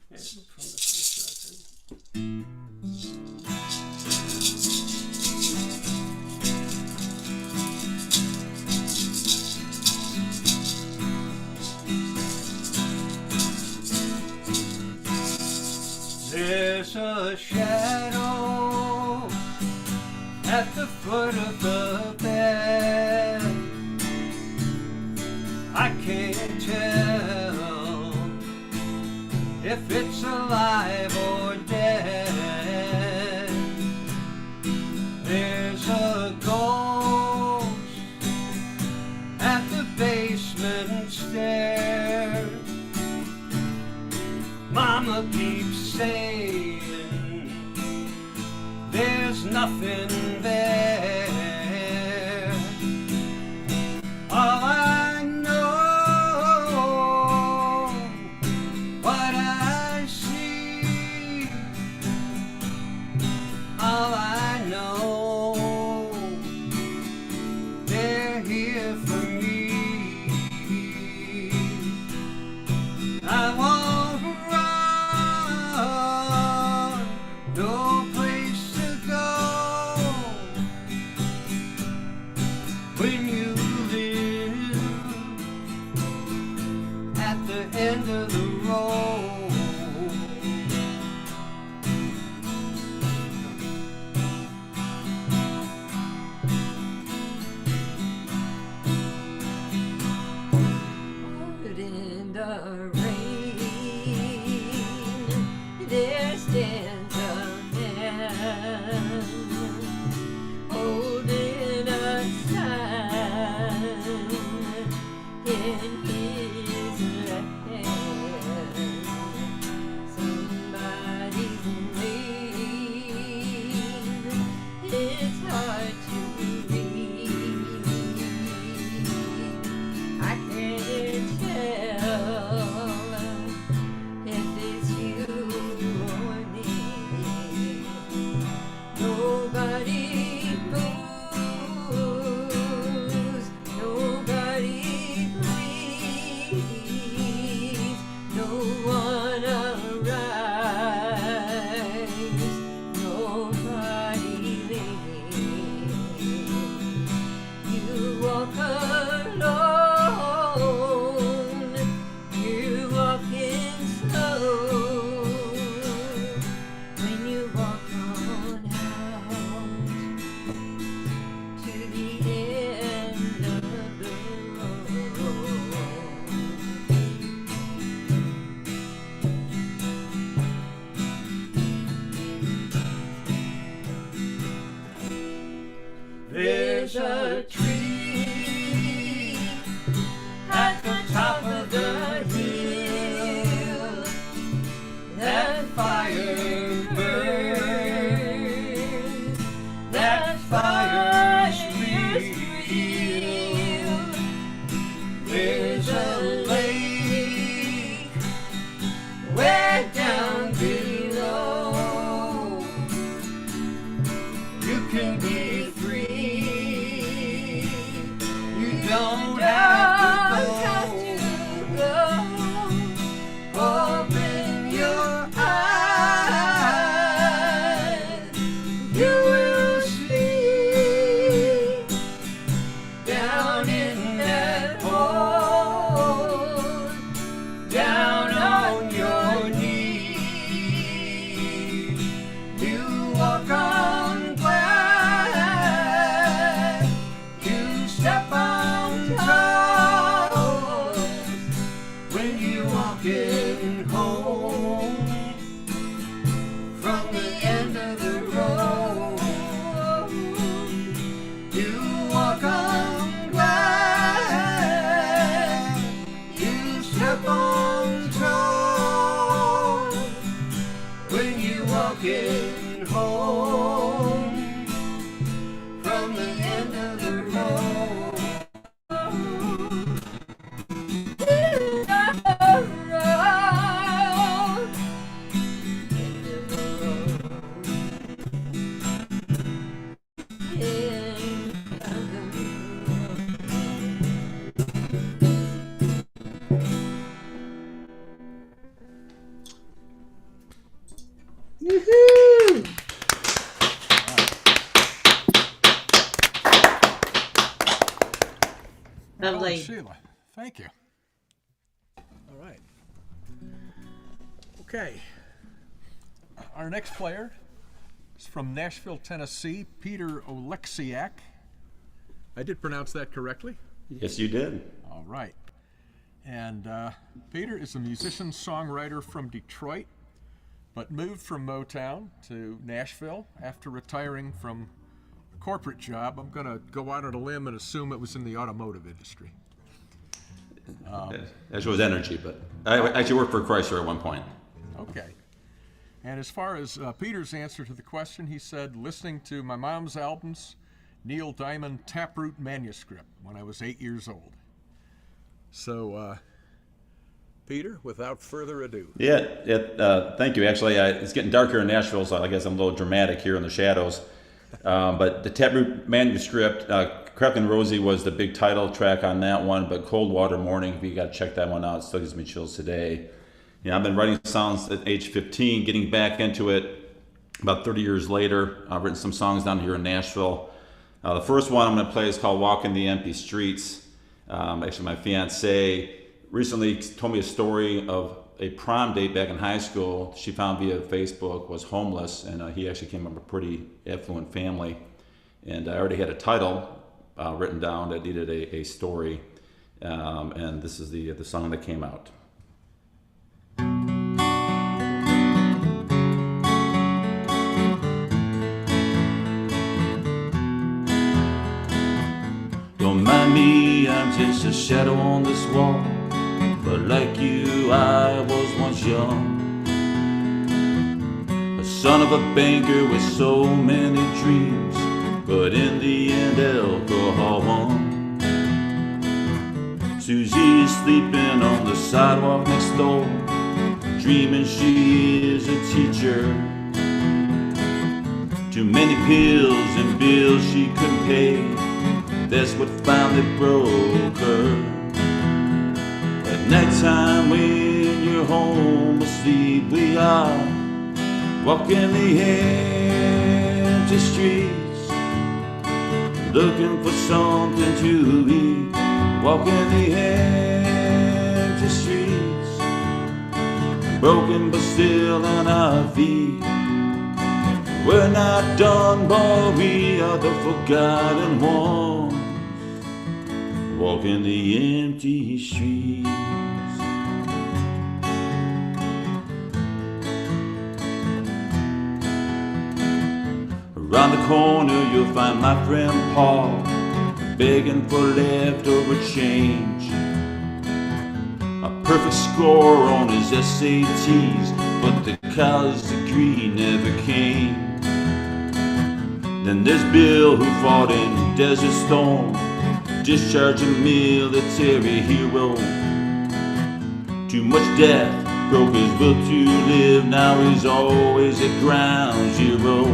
And from the first record. There's a shadow at the foot of the bed. I can't tell if it's alive or dead. There's a ghost at the basement stairs. Mama keeps saying there's nothing there. All I know, what I see, all I know, they're here for me. I won't run, no place to go. When you live at the end of the road, Out in the rain, there stands a man holding a sign in his hand. Somebody's name, it's hard to read. I can't tell if it's you or me. Nobody moves, nobody breathes, no one arrives, nobody leaves. You walk alone, you're walking slow. When you walk on out to the end of the road. There's a tree at the top of the hill. That fire burns. That fire's real. There's a lake way down below. You can be free. You don't have to go. Open your eyes. You will see down in that hole, down on your knees. You walk on glass, you step on toes when you walking home from the end of the road. You walk on glass, you step on toes when you walking home. Oh, Lovely. Sheila, thank you. All right. Okay. Our next player is from Nashville, Tennessee, Peter Oleksiak. I did pronounce that correctly? Yes, you did. All right. And Peter is a musician, songwriter from Detroit, but moved from Motown to Nashville after retiring from a corporate job. I'm going to go out on a limb and assume it was in the automotive industry. That shows energy, but I actually worked for Chrysler at one point. Okay. And as far as Peter's answer to the question, he said, listening to my mom's albums, Neil Diamond Taproot Manuscript, when I was 8 years old. So, Peter, without further ado. Thank you. Actually, it's getting dark here in Nashville, so I guess I'm a little dramatic here in the shadows. But the Taproot Manuscript, Crackling Rosie was the big title track on that one, but Cold Water Morning, if you got to check that one out, it still gives me chills today. You know, I've been writing songs at age 15, getting back into it about 30 years later. I've written some songs down here in Nashville. The first one I'm going to play is called Walking the Empty Streets. Actually, my fiance recently told me a story of a prom date back in high school. She found via Facebook, was homeless, and he actually came from a pretty affluent family. And I already had a title written down that needed a story. And this is the song that came out. Don't mind me, I'm just a shadow on this wall. But like you, I was once young, a son of a banker with so many dreams, but in the end alcohol won. Susie is sleeping on the sidewalk next door, dreaming she is a teacher. Too many pills and bills she couldn't pay, that's what finally broke her. At nighttime when you're home asleep, we are walking the empty streets, looking for something to eat. Walking the empty streets, broken but still on our feet. We're not done, but we are the forgotten ones, walking the empty streets. Around the corner you'll find my friend Paul, begging for leftover change. A perfect score on his SATs, but the college degree never came. Then there's Bill who fought in Desert Storm, discharged a military hero. Too much death broke his will to live, now he's always at ground zero.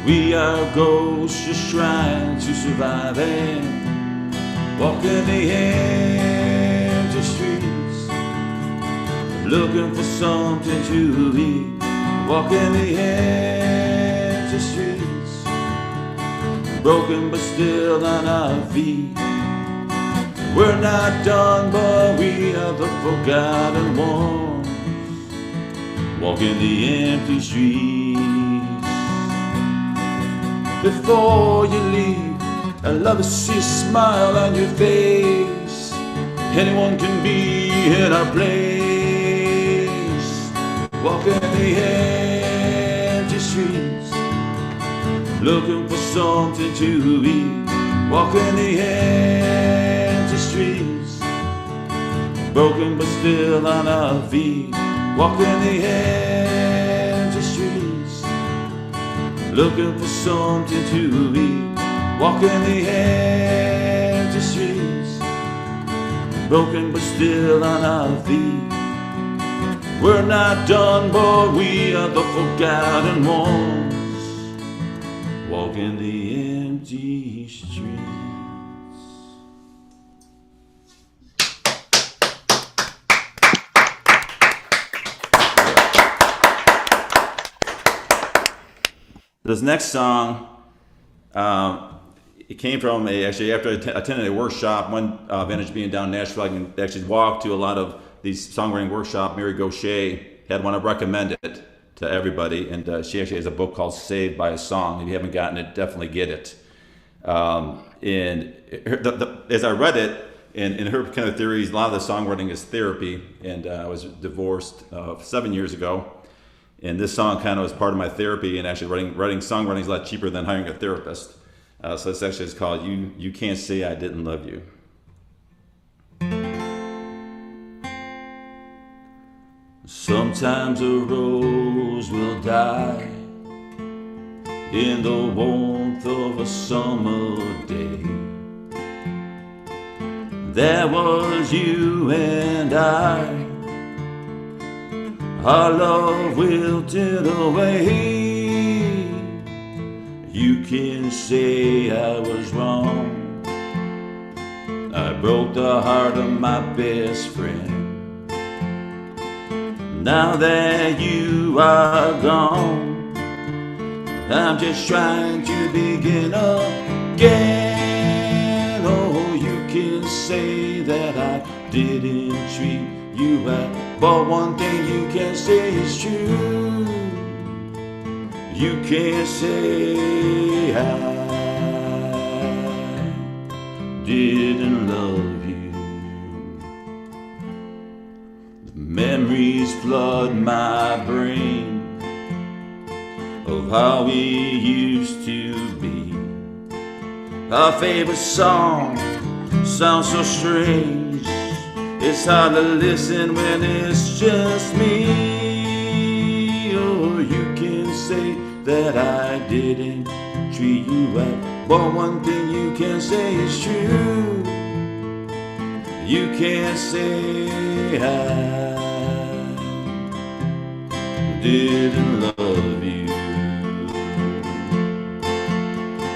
We are ghosts just trying to survive and walking the empty streets, looking for something to eat. Walking the empty streets, broken but still on our feet. We're not done, but we are the forgotten ones, walking the empty streets. Before you leave, I'd love to see a smile on your face. Anyone can be in our place, walking the empty streets, looking for something to eat. Walking the empty streets, broken but still on our feet. Walking the empty streets, looking for something to eat. Walking the empty streets, broken but still on our feet. We're not done, but we are the forgotten ones, walking the empty streets. This next song, it came from actually after I attended a workshop. One advantage being down in Nashville, I can actually walk to a lot of these songwriting workshops. Mary Gaucher had one. I recommend it to everybody, and she actually has a book called Saved by a Song. If you haven't gotten it, definitely get it. As I read it, in her kind of theories, a lot of the songwriting is therapy, and I was divorced 7 years ago, and this song kind of was part of my therapy, and actually writing songwriting is a lot cheaper than hiring a therapist. So it's actually called You Can't Say I Didn't Love You. Sometimes a rose will die in the warmth of a summer day. There was you and I, our love wilted away. You can say I was wrong, I broke the heart of my best friend. Now that you are gone, I'm just trying to begin again. Oh, you can say that I didn't treat you right, but one thing you can say is true. You can't say I didn't love you. The memories flood my brain of how we used to be. Our favorite song sounds so strange. It's hard to listen when it's just me. Oh, you can say that I didn't treat you right, but one thing you can say is true. You can't say I didn't love you.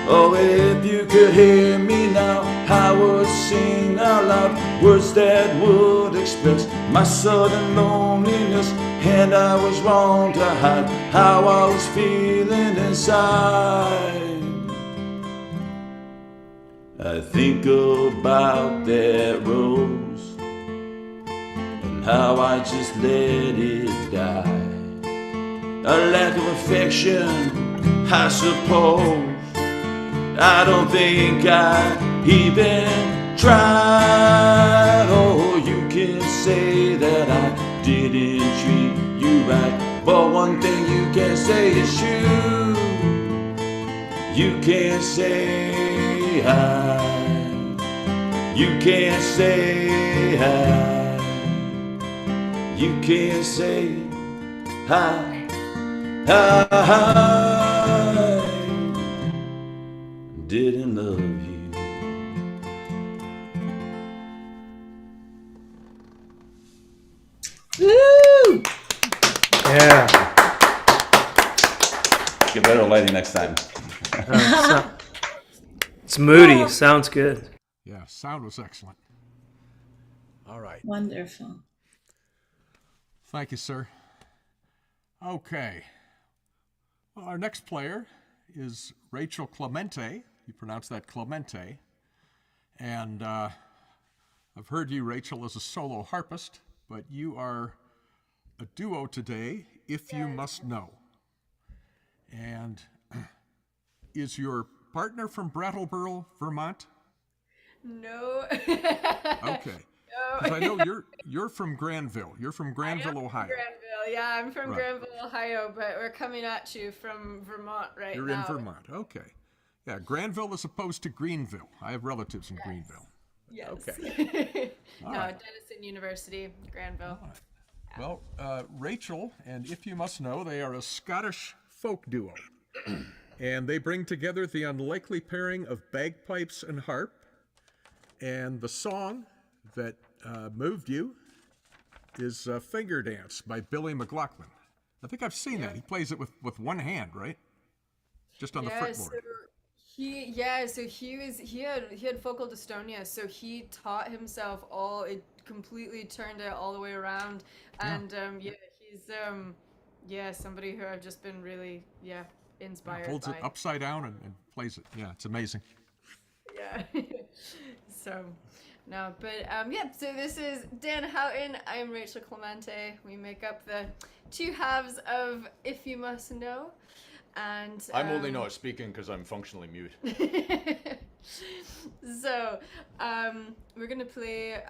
Oh, if you could hear me now, I would sing out loud words that would express my sudden loneliness. And I was wrong to hide how I was feeling inside. I think about that rose and how I just let it die. A lack of affection, I suppose. I don't think I even tried. Oh, you can say that I didn't treat you right, but one thing you can say is true. You can't say you can't say you can't say I didn't love you. Woo! Yeah. Get better lighting next time. It's moody. Sounds good. Yeah, sound was excellent. All right. Wonderful. Thank you, sir. Okay. Well, our next player is Rachel Clemente. You pronounce that Clemente. And I've heard you, Rachel, as a solo harpist, but you are a duo today, If You Must Know. And is your partner from Brattleboro, Vermont? No. Okay. Because I know you're from Granville. You're from Granville, Ohio. Granville, yeah, I'm from Right. Granville, Ohio, but we're coming at you from Vermont right You're now. in Vermont. Okay. Yeah, Granville as opposed to Greenville. I have relatives in Greenville. Yes. Okay. No, right. Denison University, Granville. Well, Rachel and If You Must Know, they are a Scottish folk duo. And they bring together the unlikely pairing of bagpipes and harp. And the song that moved you is Finger Dance by Billy McLaughlin. I think I've seen that. He plays it with one hand, right? Just on the fretboard. So he had focal dystonia, so he taught himself it completely turned it all the way around, and he's somebody who I've just been really inspired Holds by. it upside down and plays it. Yeah, it's amazing. Yeah. So, no, but yeah, so this is Dan Houghton. I'm Rachel Clemente. We make up the two halves of If You Must Know. And I'm only not speaking because I'm functionally mute. So, we're going to play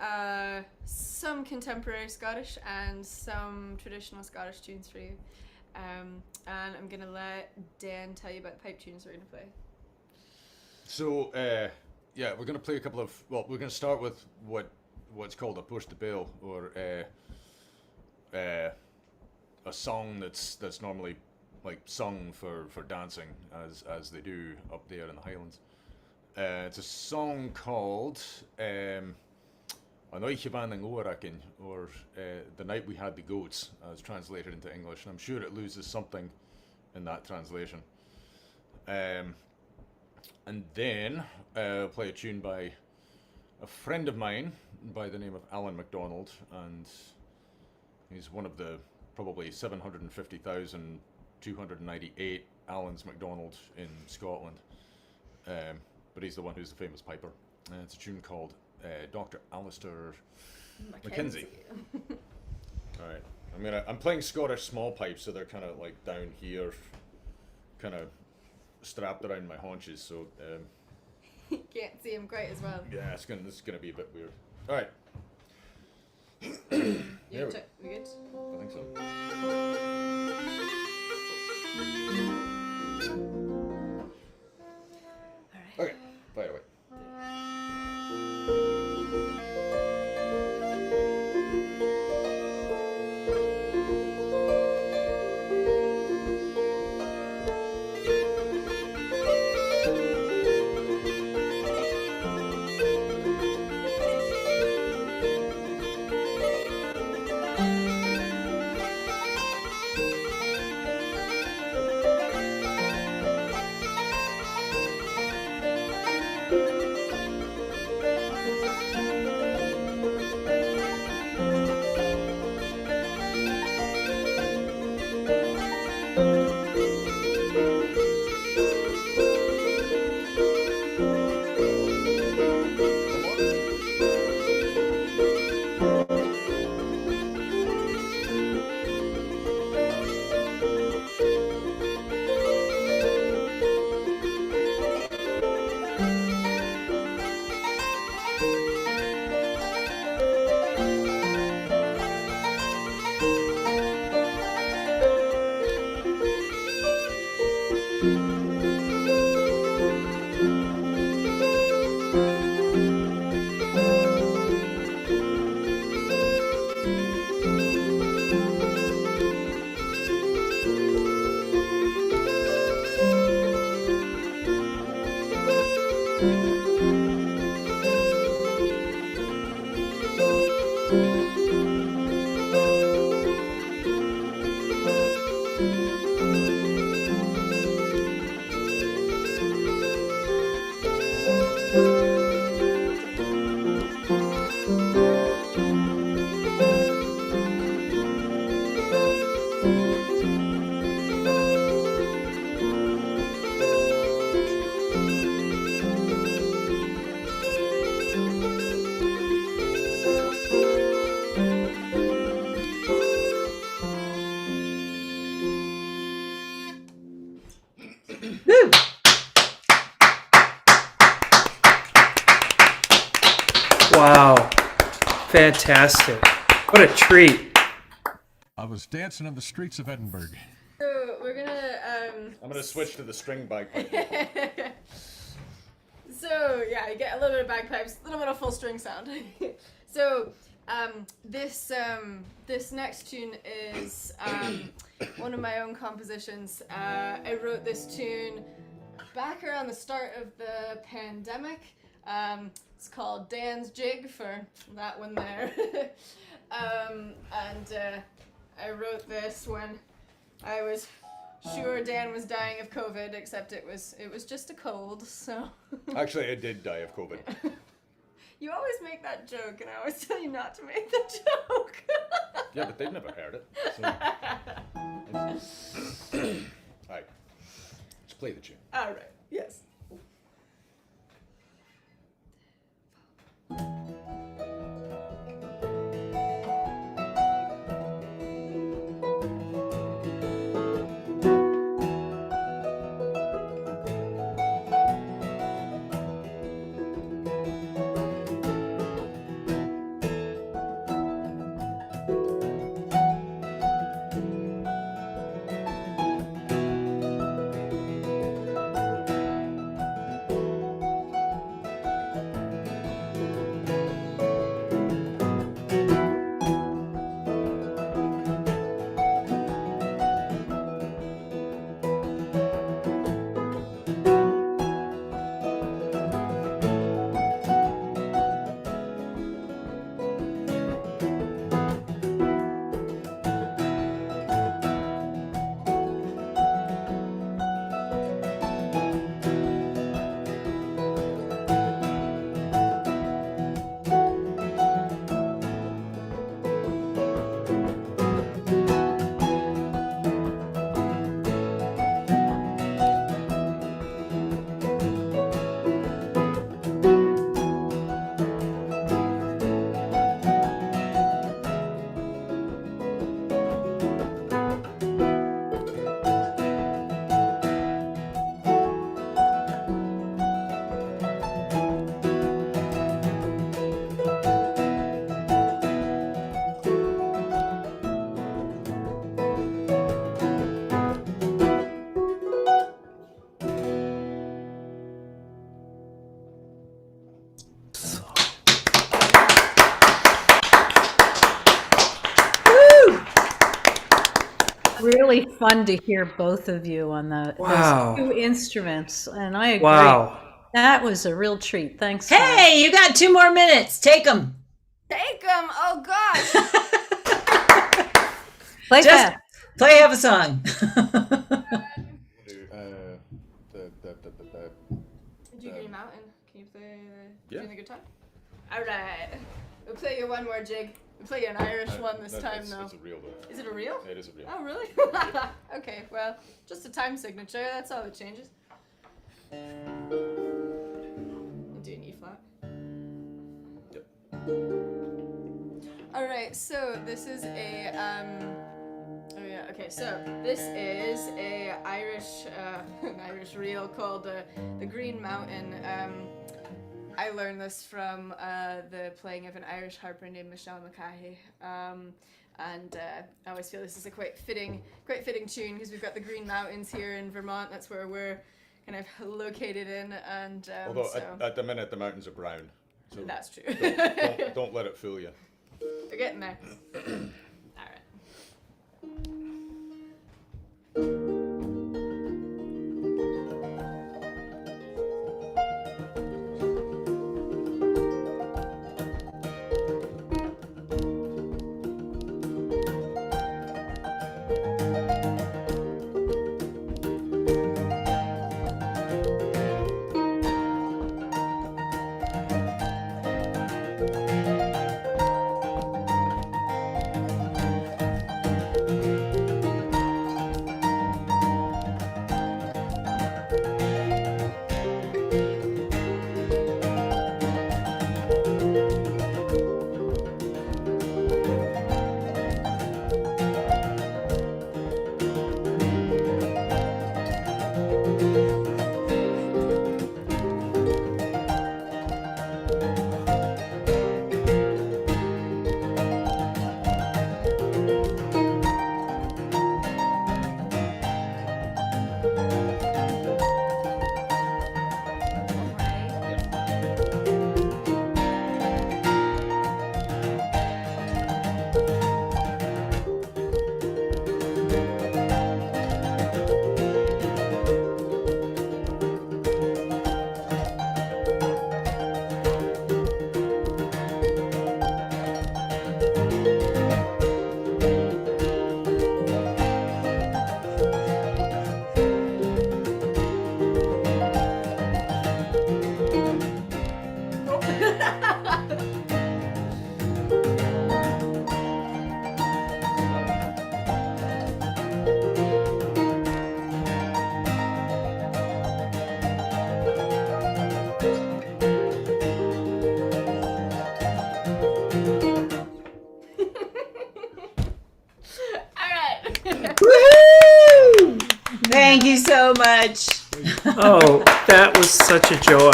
some contemporary Scottish and some traditional Scottish tunes for you. And I'm going to let Dan tell you about the pipe tunes we're going to play. So, yeah, we're going to play a couple of, well, we're going to start with what's called a push the bill, or a song that's normally like sung for dancing as they do up there in the Highlands. It's a song called An Oiche Van an Orakin, or The Night We Had the Goats, as translated into English, and I'm sure it loses something in that translation. And then I'll play a tune by a friend of mine by the name of Alan MacDonald, and he's one of the probably 750,298 Alans MacDonald in Scotland. But he's the one who's the famous piper. And it's a tune called Dr. Alistair Mackenzie. All right, I'm playing Scottish small pipes, so they're kind of like down here, kind of strapped around my haunches. So You can't see him quite as well. yeah, this is gonna be a bit weird. All right. We good? I think so. Okay, fire away. Wow. Fantastic. What a treat. I was dancing in the streets of Edinburgh. So we're gonna I'm gonna switch to the string bagpipe. So yeah, you get a little bit of bagpipes, a little bit of full string sound. So this next tune is one of my own compositions. I wrote this tune back around the start of the pandemic. It's called Dan's Jig, for that one there. And I wrote this when I was sure Dan was dying of COVID, except it was just a cold, so. Actually, I did die of COVID. You always make that joke, and I always tell you not to make the joke. Yeah, but they've never heard it. So. Right. play the tune. All right. Yes. Really fun to hear both of you on Wow. those two instruments, and I agree. Wow. That was a real treat. Thanks. Hey, you got 2 more minutes. Take them. Take them. Oh gosh. Play Just fast. play half a song. Did you Green Mountain? Can you play Yeah. the guitar? All right. We'll play you one more jig. We'll play you an Irish one this time, though. It's a real. Is it a real? It is a real. Oh, really? Okay, well, just a time signature. That's all that changes. We'll do an E flat. Yep. All right, so this is a oh yeah, okay. So this is a Irish an Irish reel called the Green Mountain. I learned this from the playing of an Irish harper named Michelle McCahey. And I always feel this is a quite fitting tune because we've got the Green Mountains here in Vermont. That's where we're kind of located in. And Although so at the minute the mountains are brown. So that's true. don't let it fool you. We're getting there. All right. Woohoo! Thank you so much. Oh, that was such a joy.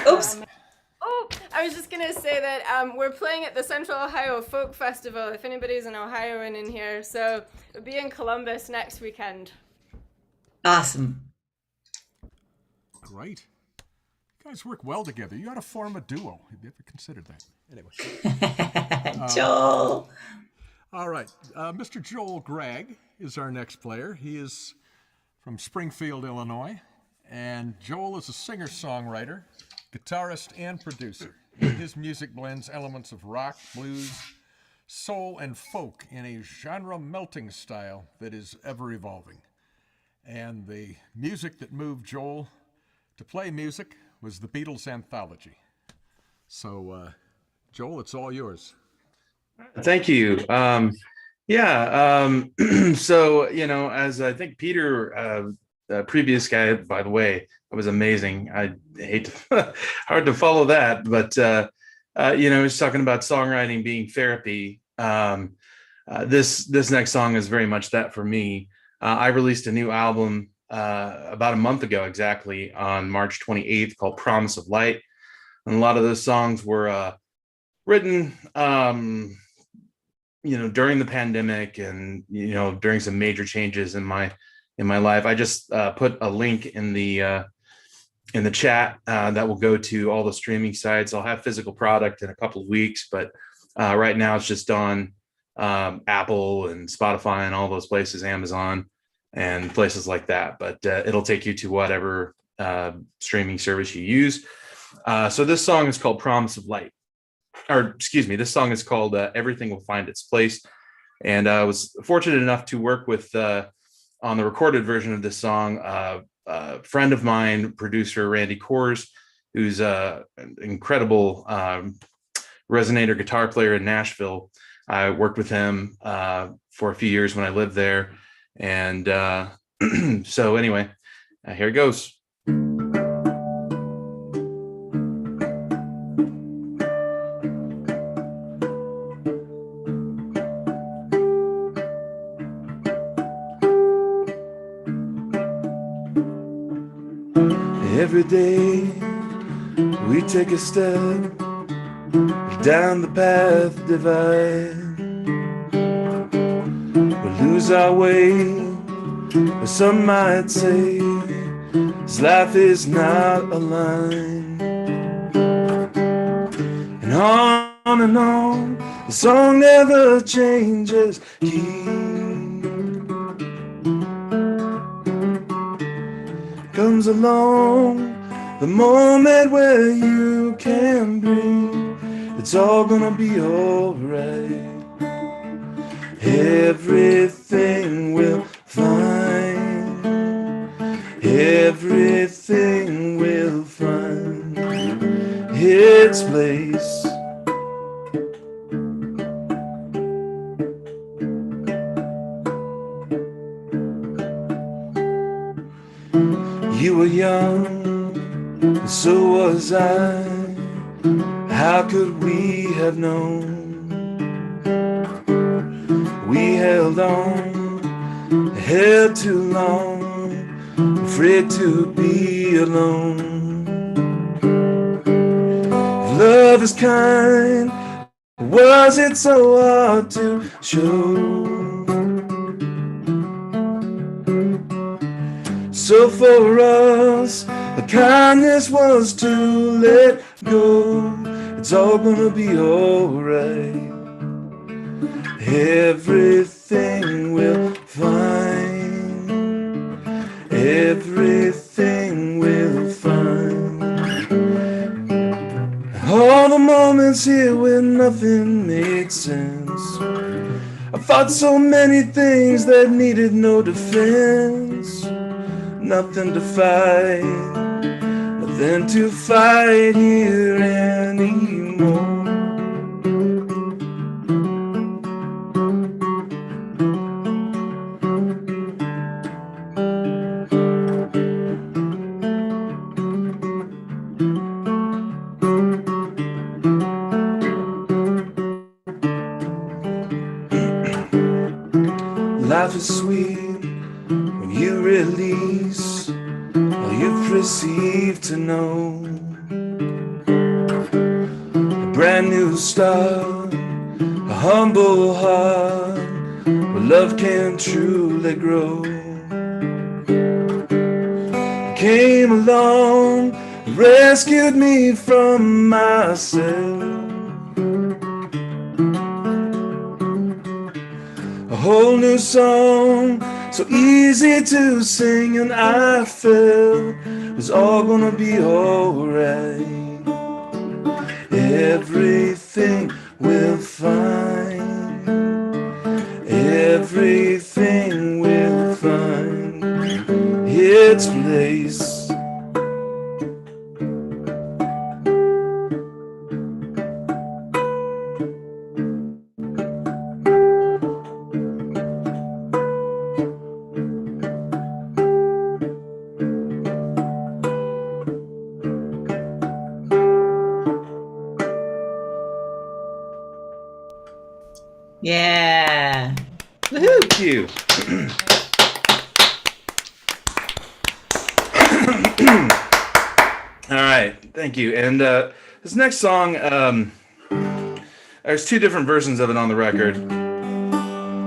Oops. Oh, I was just gonna say that we're playing at the Central Ohio Folk Festival. If anybody's an Ohioan in here, so we'll be in Columbus next weekend. Awesome. Great. You guys work well together. You ought to form a duo. Have you ever considered that? Anyway. Joel. All right. Mr. Joel Gregg is our next player. He is from Springfield, Illinois. And Joel is a singer-songwriter, guitarist, and producer. His music blends elements of rock, blues, soul, and folk in a genre melting style that is ever evolving. And the music that moved Joel to play music was the Beatles anthology. So, Joel, it's all yours. Thank you. So, as I think Peter, previous guy, by the way, it was amazing. I hate to, hard to follow that, but, he's talking about songwriting being therapy. This next song is very much that for me. I released a new album about a month ago exactly on March 28th called Promise of Light. And a lot of those songs were written, during the pandemic and, during some major changes in my life. I just put a link in the chat that will go to all the streaming sites. I'll have physical product in a couple of weeks, but right now it's just on Apple and Spotify and all those places, Amazon and places like that. But it'll take you to whatever streaming service you use. So this song is called Promise of Light. This song is called Everything Will Find Its Place. And I was fortunate enough to work with, on the recorded version of this song, a friend of mine, producer Randy Kors, who's an incredible resonator guitar player in Nashville. I worked with him for a few years when I lived there. And so anyway, here it goes. Every day we take a step down the path divide. We lose our way, or some might say, this life is not a line. And on, the song never changes key. Comes along the moment where you can breathe. It's all gonna be alright. Everything will find. Everything will find its place. You were young, and so was I. How could we have known? We held on, held too long, afraid to be alone. If love is kind, was it so hard to show? So for us, the kindness was to let go. It's all gonna be alright. Everything will find. Everything will find. All the moments here where nothing made sense. I fought so many things that needed no defense. Nothing to fight, nothing to fight here anymore. Life is sweet when you release all you perceive to know. A brand new start, a humble heart, where love can truly grow. Came along, rescued me from myself. A whole new song, so easy to sing, and I felt it was all gonna be alright. Everything will find, everything will find its place. Yeah. Thank you. All right, thank you. And this next song, there's two different versions of it on the record.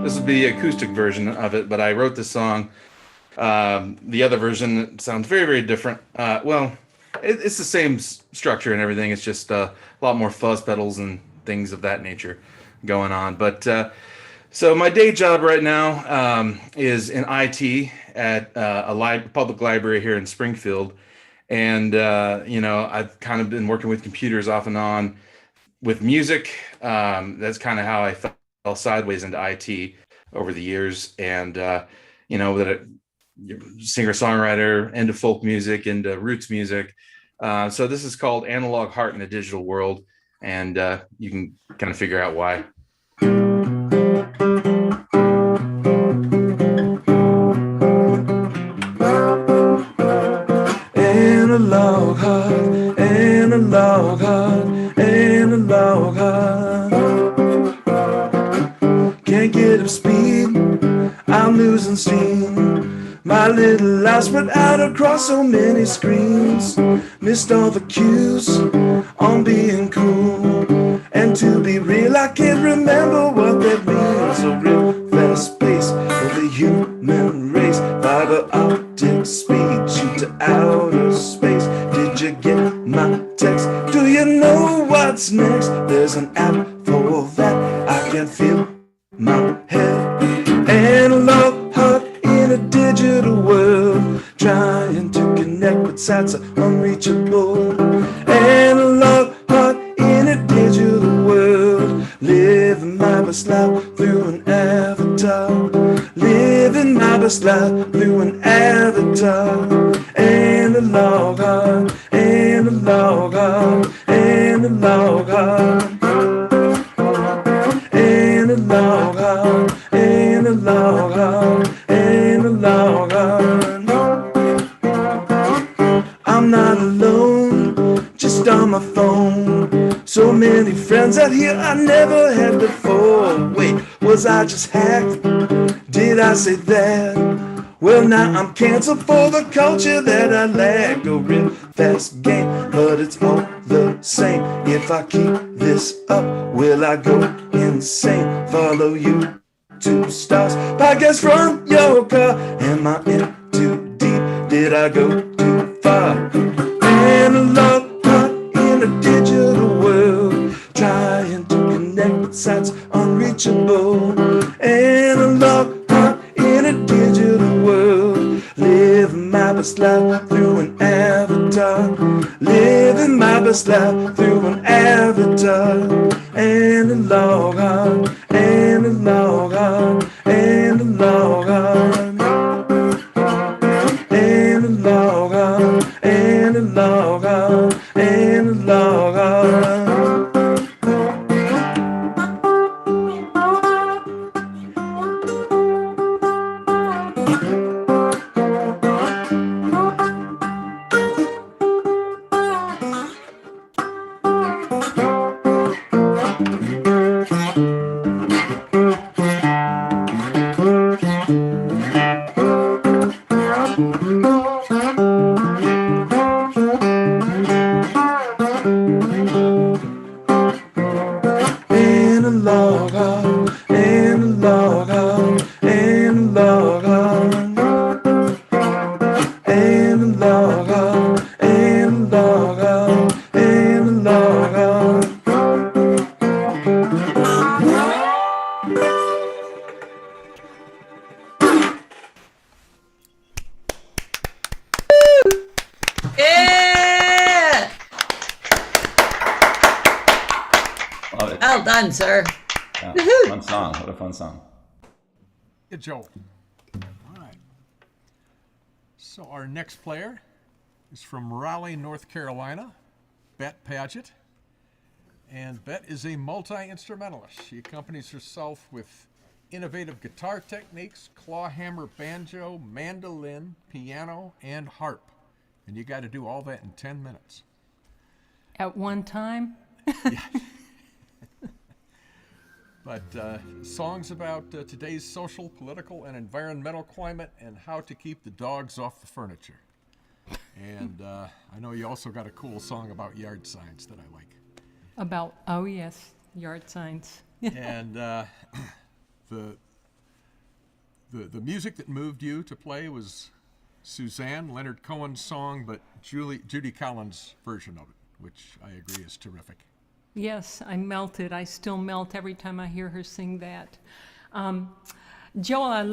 This is the acoustic version of it, but I wrote this song. The other version sounds very, very different. Well, it's the same structure and everything. It's just a lot more fuzz pedals and things of that nature going on. But so my day job right now is in IT at a public library here in Springfield. And, you know, I've kind of been working with computers off and on with music. That's kind of how I fell sideways into IT over the years. And, you know, that singer-songwriter, into folk music, into roots music. So this is called Analog Heart in a Digital World. And you can kind of figure out why. Analog heart, analog heart, analog heart. Can't get up speed, I'm losing steam. My little life spread out across so many screens. Missed all the cues on being cool. And to be real, I can't remember what that means. A real fast pace of the human race. Fiber optic speed, shoot to outer space. Did you get my text? Do you know what's next? There's an app for that. I can feel my head. Analog heart in a digital world, trying to connect with sights unreachable. Analog heart in a digital world, living my best life through an avatar. Living my best life through an avatar. Analog heart, analog heart, analog heart. Analog heart, analog heart, analog heart. I'm not alone, just on my phone. So many friends out here I never had before. Wait, was I just hacked? Did I say that? Well, now I'm canceled for the culture that I lack. A real fast game, but it's all the same. If I keep this up, will I go insane? Follow you to stars, podcast from your car. Am I in too deep? Did I go too far? Analog heart in a digital world, trying to connect with sights unreachable. Analog heart in a digital world, living my best life through an avatar. Living my best life through an avatar. Analog heart, analog heart, analog heart. Analog heart, analog heart, analog heart. and log on, and log on, and log on, and log on, and log on, and log on. Yeah! Love it. Well done, sir. Yeah, Woohoo! fun song. What a fun song. Good, Joe. All right. So our next player is from Raleigh, North Carolina, Bet Paget. And Bet is a multi-instrumentalist. She accompanies herself with innovative guitar techniques, clawhammer banjo, mandolin, piano, and harp. And you got to do all that in 10 minutes. At one time? But songs about today's social, political, and environmental climate and how to keep the dogs off the furniture. And I know you also got a cool song about yard signs that I like. About, oh yes, yard signs. And the music that moved you to play was Suzanne, Leonard Cohen's song, but Judy Collins' version of it, which I agree is terrific. Yes, I melted. I still melt every time I hear her sing that. Joel, I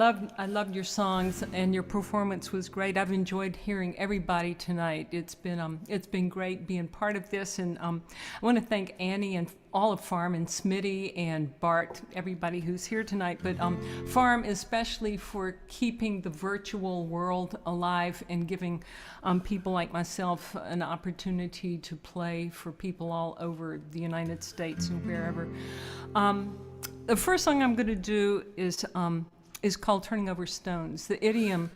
loved your songs, and your performance was great. I've enjoyed hearing everybody tonight. It's been great being part of this, and I want to thank Annie and all of Farm and Smitty and Bart, everybody who's here tonight. But Farm especially for keeping the virtual world alive and giving people like myself an opportunity to play for people all over the United States and wherever. The first song I'm going to do is called Turning Over Stones. The idiom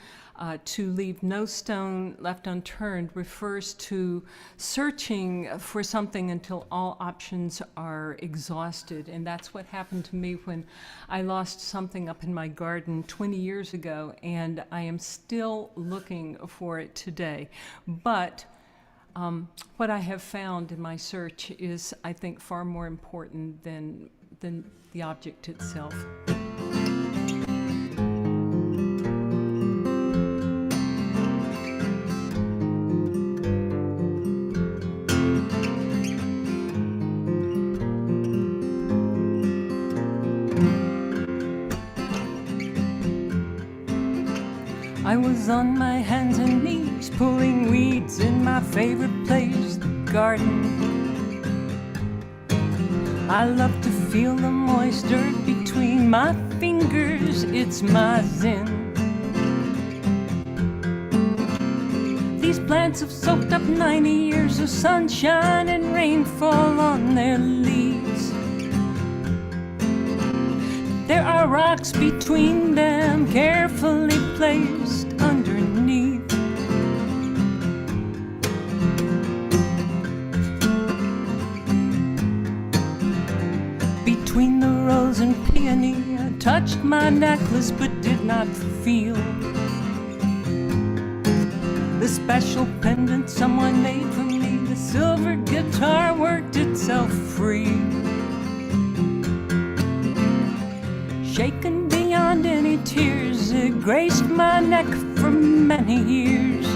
to leave no stone left unturned refers to searching for something until all options are exhausted. And that's what happened to me when I lost something up in my garden 20 years ago, and I am still looking for it today. But what I have found in my search is, I think, far more important than the object itself. I was on my hands and knees pulling weeds in my favorite place, the garden. I love to feel the moist dirt between my fingers, it's my zen. These plants have soaked up 90 years of sunshine and rainfall on their leaves. There are rocks between them, carefully placed underneath. Between the rose and peony, I touched my necklace but did not feel the special pendant someone made for me. The silver guitar worked itself free. Shaken beyond any tears, it graced my neck for many years.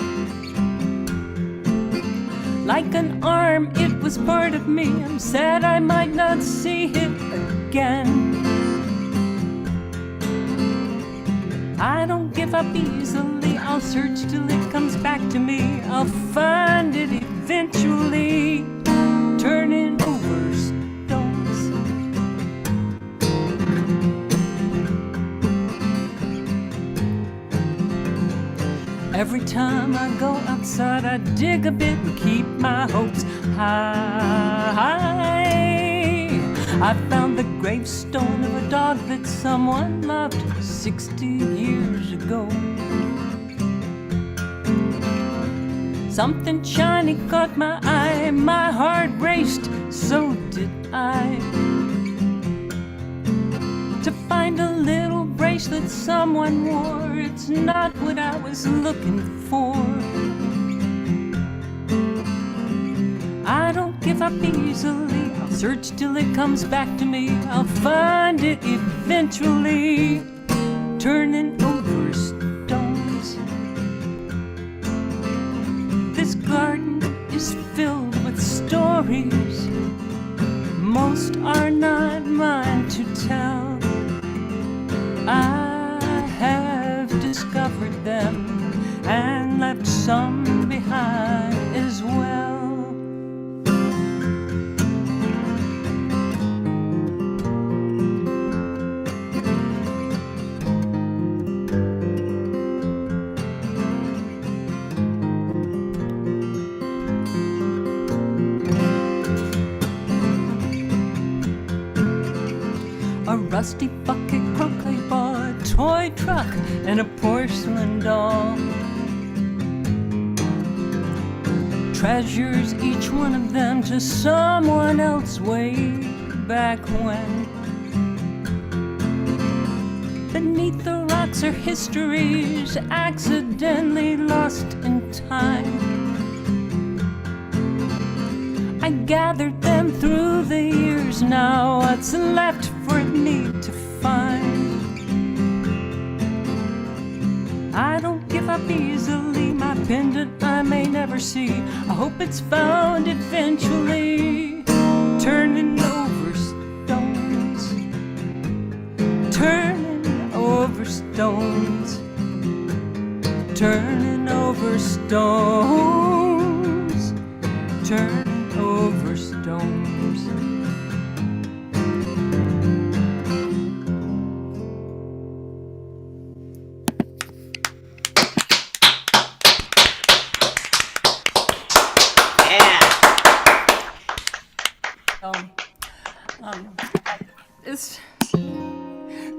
Like an arm, it was part of me. I'm sad I might not see it again. I don't give up easily. I'll search till it comes back to me. I'll find it eventually, turning over stones. Every time I go outside, I dig a bit and keep my hopes high. I found the gravestone of a dog that someone loved 60 years ago. Something shiny caught my eye, my heart raced, so did I. To find a little bracelet someone wore, it's not what I was looking for. I don't give up easily, I'll Search till it comes back to me. I'll find it eventually. Turning over stones. This garden is filled with stories. Most are not mine to tell. I have discovered them and left some behind as well. A rusty bucket, croquet ball, a toy truck, and a porcelain doll. Treasures, each one of them, to someone else way back when. Beneath the rocks are histories accidentally lost in time. I gathered them through the years now. What's left for me to find? I don't give up easily. My pendant I may never see. I hope it's found eventually. Turning over stones. Turning over stones. Turning over stones. Turning over stones.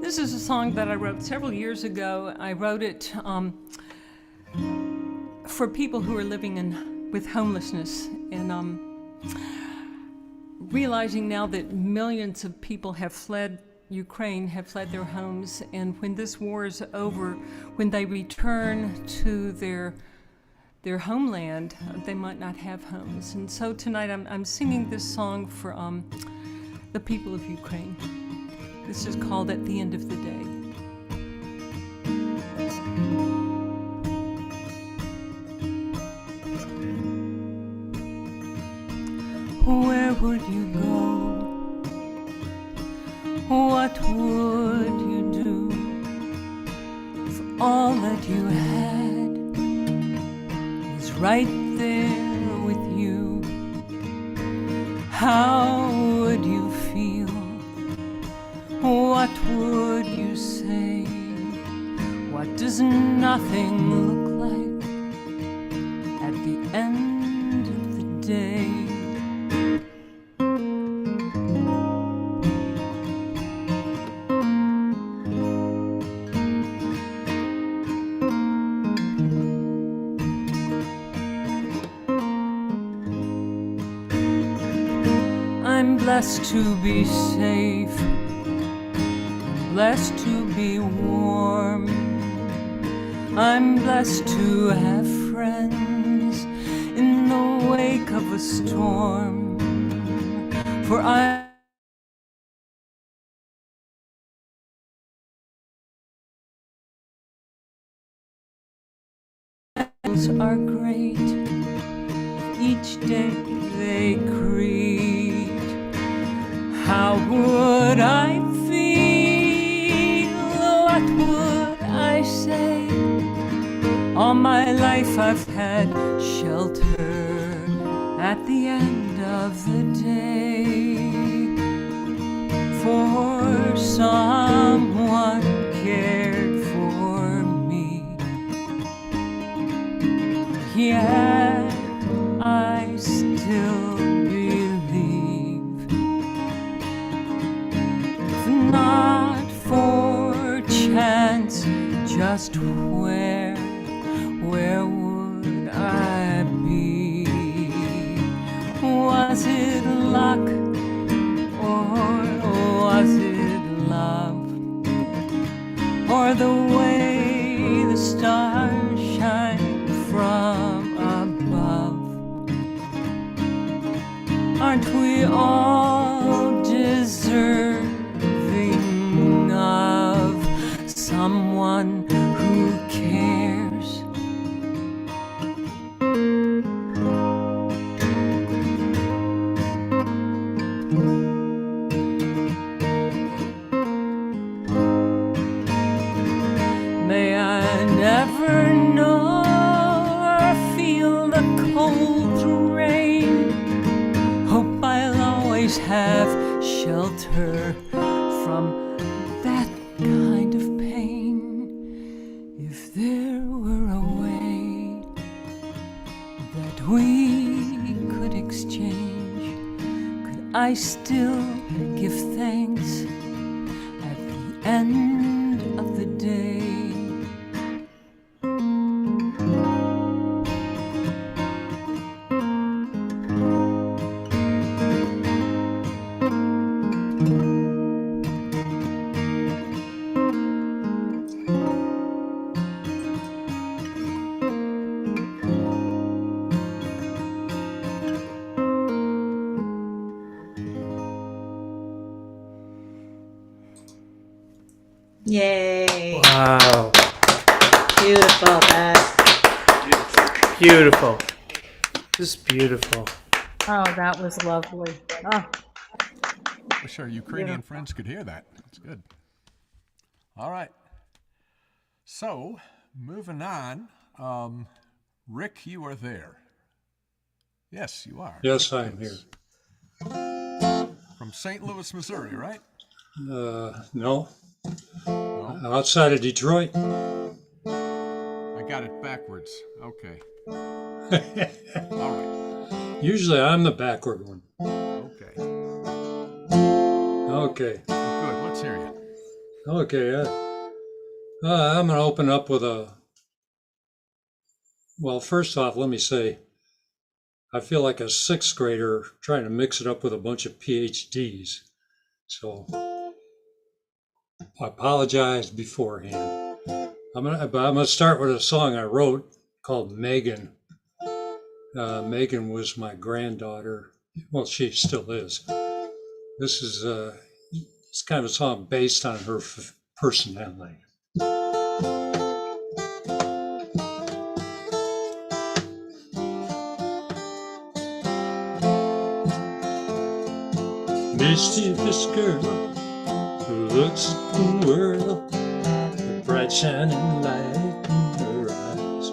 This is a song that I wrote several years ago. I wrote it for people who are living with homelessness, and realizing now that millions of people have fled Ukraine, have fled their homes, and when this war is over, when they return to their homeland, they might not have homes. And so tonight I'm singing this song for the people of Ukraine. This is called At the End of the Day. Where would you go? What would you do if all that you had was right there with you? How would you feel? What would you say? What does nothing look like at the end of the day? I'm blessed to be safe, blessed to be warm. I'm blessed to have friends in the wake of a storm. For I are great, each day they create. How would I feel? What would I say? All my life I've had shelter at the end of the day. For someone cared for me. Yet I still believe, if not for chance, just where would I be? Was it luck or was it love? Or the way the stars shine from above? Aren't we all someone who cares. May I never know or feel the cold rain. Hope I'll always have shelter from that kind of pain. If there were a way that we could exchange, could I still give thanks at the end of the day? Yay. Wow. Beautiful, Beth. Beautiful. Just beautiful. Oh, that was lovely. Oh. Wish our Ukrainian friends could hear that. That's good. All right. So, moving on. Rick, you are there. Yes, you are. Yes, Rick I am Davis. From St. Louis, Missouri, right? No. Outside of Detroit. I got it backwards. Okay. All right. Usually I'm the backward one. Okay. Okay. Good. Let's hear you. Okay. I'm going to open up with well, first off, let me say, I feel like a sixth grader trying to mix it up with a bunch of PhDs. So I apologize beforehand. I'm gonna start with a song I wrote called Megan. Megan was my granddaughter. Well, she still is. This is it's kind of a song based on her personality. Mischievous girl who looks at the world with bright shining light in her eyes.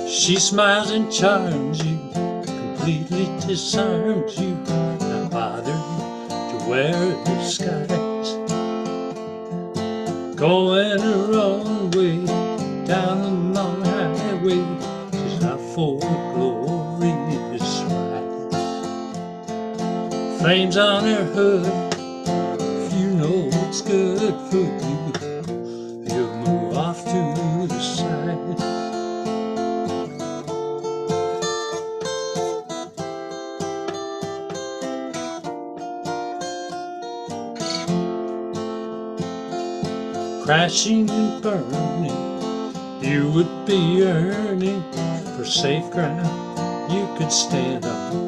She smiles and charms you, completely disarms you, not bothered to wear disguise. Going her own way down the long highway, she's out for a glorious ride. Flames on her hood, if you know what's good for you, you'll move off to the side. Crashing and burning, you would be yearning for safe ground you could stand on.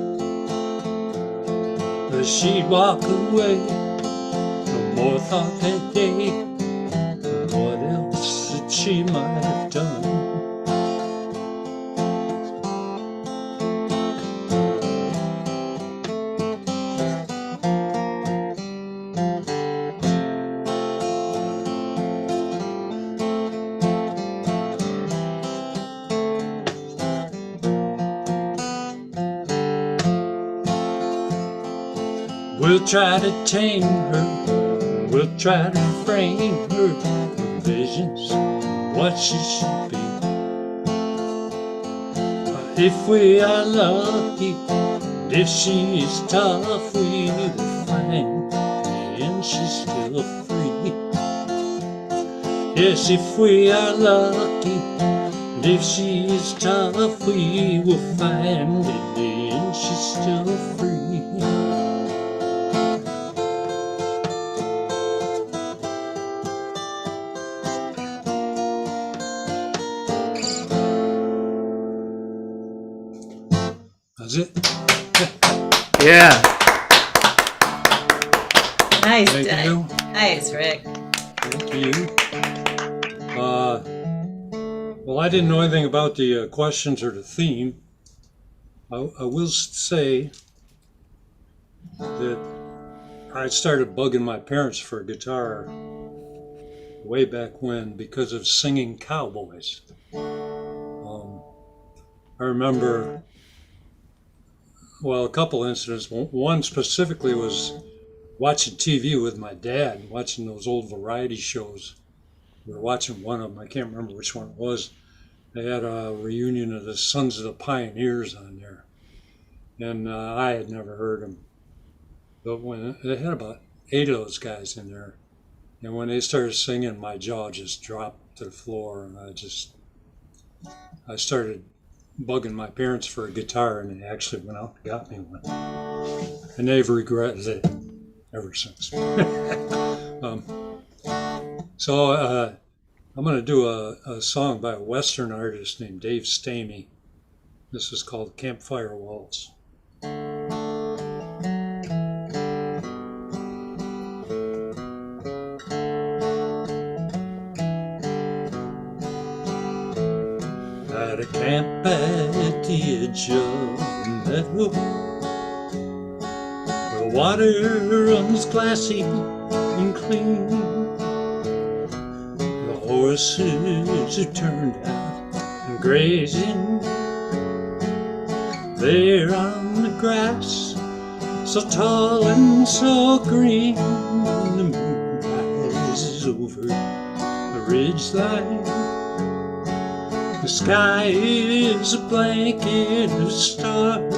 But she'd walk away, no more thought that day, what else that she might have done. We'll try to tame her, we'll try to frame her with visions of what she should be. But if we are lucky, and if she is tough, we will find and she's still free. Yes, if we are lucky, and if she is tough, we will find and she's still free. That's it. Yeah. Nice, Thank you. nice, Rick. Thank you. Well, I didn't know anything about the questions or the theme. I will say that I started bugging my parents for a guitar way back when because of singing cowboys. I remember, well, a couple incidents. One specifically was watching TV with my dad, watching those old variety shows. We were watching one of them, I can't remember which one it was. They had a reunion of the Sons of the Pioneers on there. And I had never heard them. But when they had about 8 of those guys in there, and when they started singing, my jaw just dropped to the floor, and I started bugging my parents for a guitar, and they actually went out and got me one. And they've regretted it ever since. So I'm going to do a song by a Western artist named Dave Stamey. This is called Campfire Waltz. At a camp at the edge of the meadow, where water runs glassy and clean, the horses are turned out and grazing there on the grass, so tall and so green. The moon rises over the ridge line. The sky is a blanket of stars.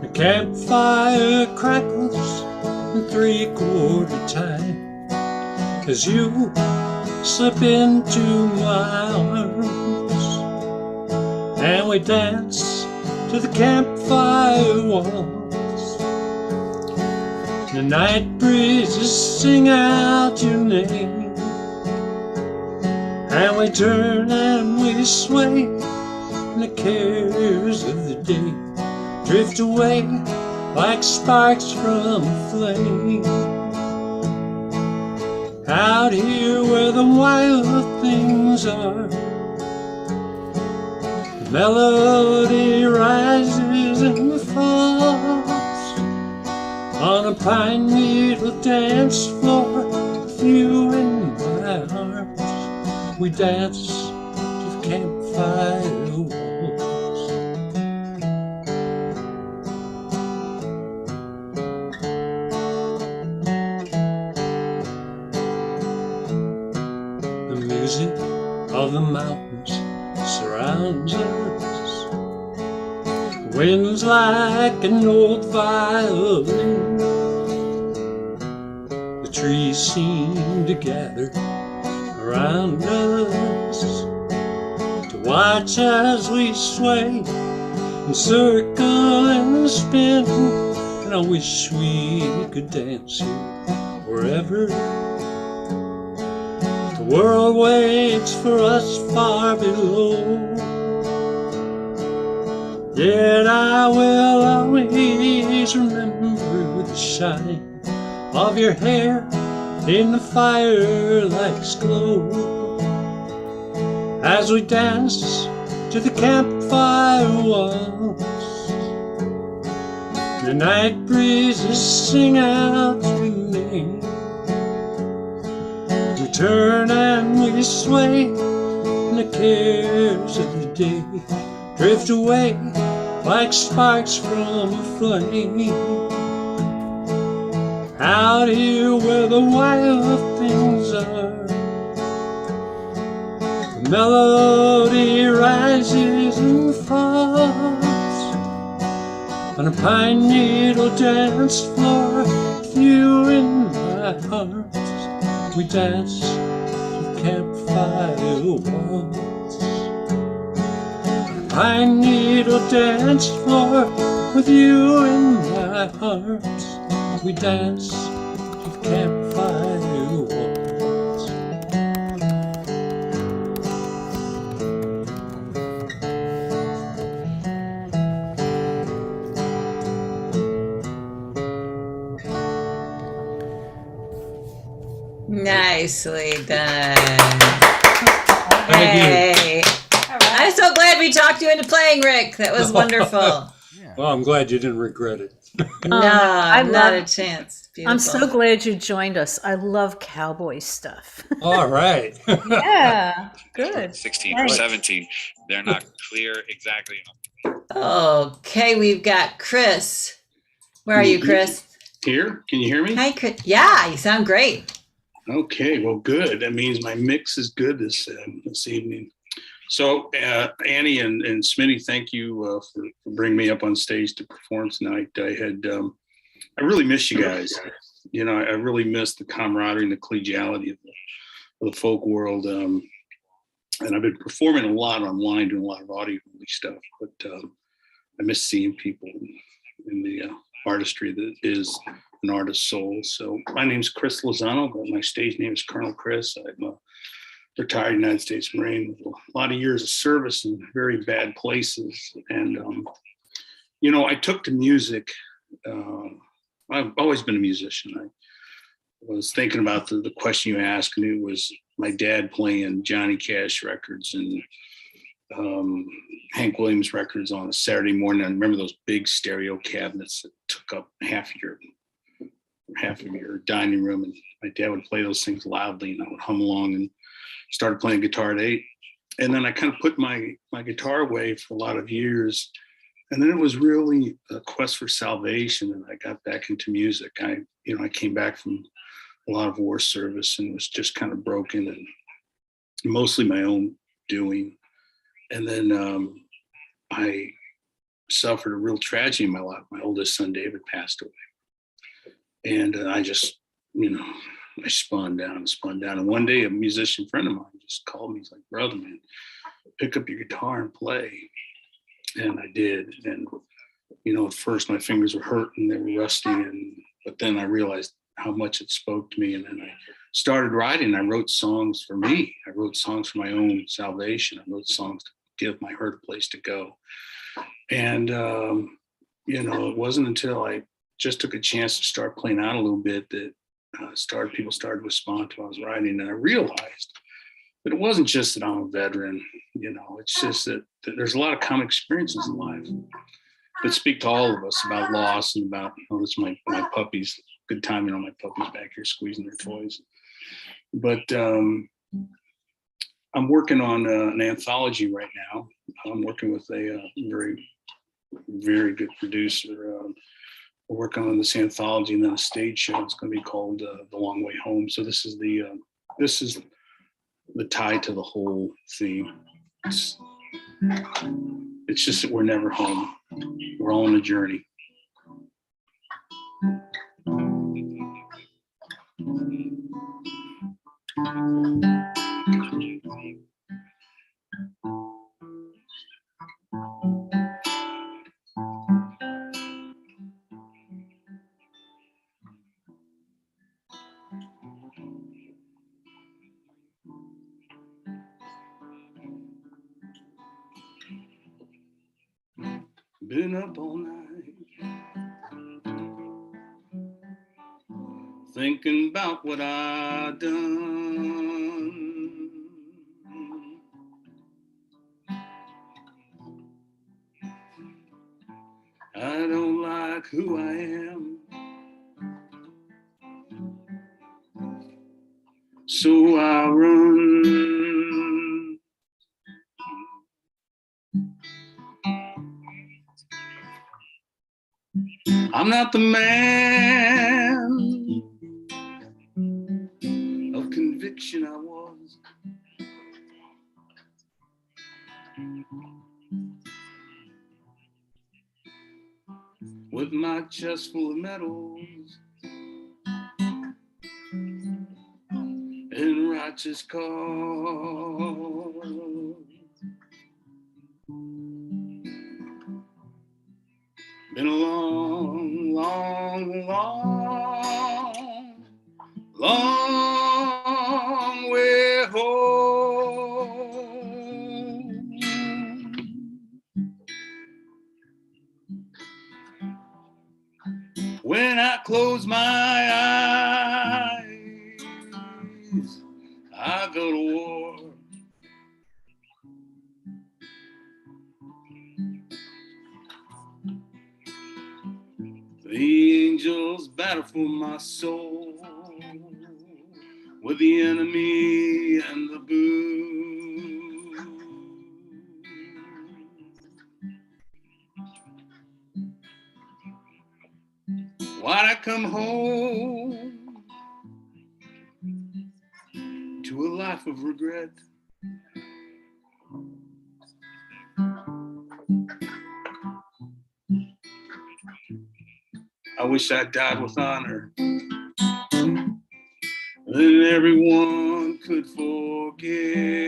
The campfire crackles in 3/4 time as you slip into my arms, and we dance to the campfire waltz. The night breezes sing out your name, and we turn and we sway, and the cares of the day drift away like sparks from a flame. Out here where the wild things are, the melody rises and falls on a pine needle dance floor with you in my arms. We dance to the campfire waltz. The music of the mountains surrounds us. The wind's like an old violin. The trees seem to gather around us to watch as we sway and circle and spin, and I wish we could dance here wherever the world waits for us far below. Yet I will always remember the shine of your hair in the firelight's glow as we dance to the campfire waltz. The night breezes sing out your name. We turn and we sway, and the cares of the day drift away like sparks from a flame. Out here where the wild things are, the melody rises and falls on a pine needle dance floor with you in my arms. We dance to the campfire waltz. On a pine needle dance floor with you in my arms. We dance to the campfire waltz. Nicely done. Thank you. Hey. I'm so glad we talked you into playing, Rick. That was wonderful. Well, I'm glad you didn't regret it. No, not a chance. I'm so Beautiful. glad you joined us. I love cowboy stuff. All right. Yeah, good. 16 or Thanks. 17. They're not clear exactly. Okay, we've got Chris. Where are you, Chris? Here, can you hear me? Hi, Chris. Yeah, you sound great. Okay, well, good. That means my mix is good this evening. So, Annie and Smitty, thank you for bringing me up on stage to perform tonight. I really miss you guys. You know, I really miss the camaraderie and the collegiality of the folk world. And I've been performing a lot online, doing a lot of audio stuff, but I miss seeing people in the artistry that is an artist's soul. So my name's Chris Lozano, but my stage name is Colonel Chris. I'm a retired United States Marine with a lot of years of service in very bad places. And, you know, I took to music. I've always been a musician. I was thinking about the question you asked, and it was my dad playing Johnny Cash records and Hank Williams records on a Saturday morning. I remember those big stereo cabinets that took up half of your dining room, and my dad would play those things loudly, and I would hum along and started playing guitar at 8. And then I kind of put my guitar away for a lot of years. And then it was really a quest for salvation, and I got back into music. I came back from a lot of war service and was just kind of broken and mostly my own doing. And then I suffered a real tragedy in my life. My oldest son, David, passed away. And I just, I spun down. And one day a musician friend of mine just called me. He's like, brother, man, pick up your guitar and play. And I did. And, at first my fingers were hurting, they were rusty. But then I realized how much it spoke to me. And then I started writing. I wrote songs for me. I wrote songs for my own salvation. I wrote songs to give my hurt a place to go. And, it wasn't until I just took a chance to start playing out a little bit that people started to respond to what I was writing. And I realized that it wasn't just that I'm a veteran, it's just that there's a lot of common experiences in life that speak to all of us about loss and about, it's my puppies, good timing on my puppies back here squeezing their toys. But I'm working on an anthology right now. I'm working with a very, very good producer. We're working on this anthology and then a stage show. It's going to be called The Long Way Home. So this is the tie to the whole theme. It's just that we're never home. We're all on a journey. Been up all night thinking about what I done. I don't like who I am, so I run. I'm not the man of conviction I was. With my chest full of medals and righteous cause. Been a long, long, long, long way home. When I close my eyes, I go to war. The angels battle for my soul with the enemy and the boo. Why'd I come home to a life of regret? I wish I died with honor, then everyone could forget.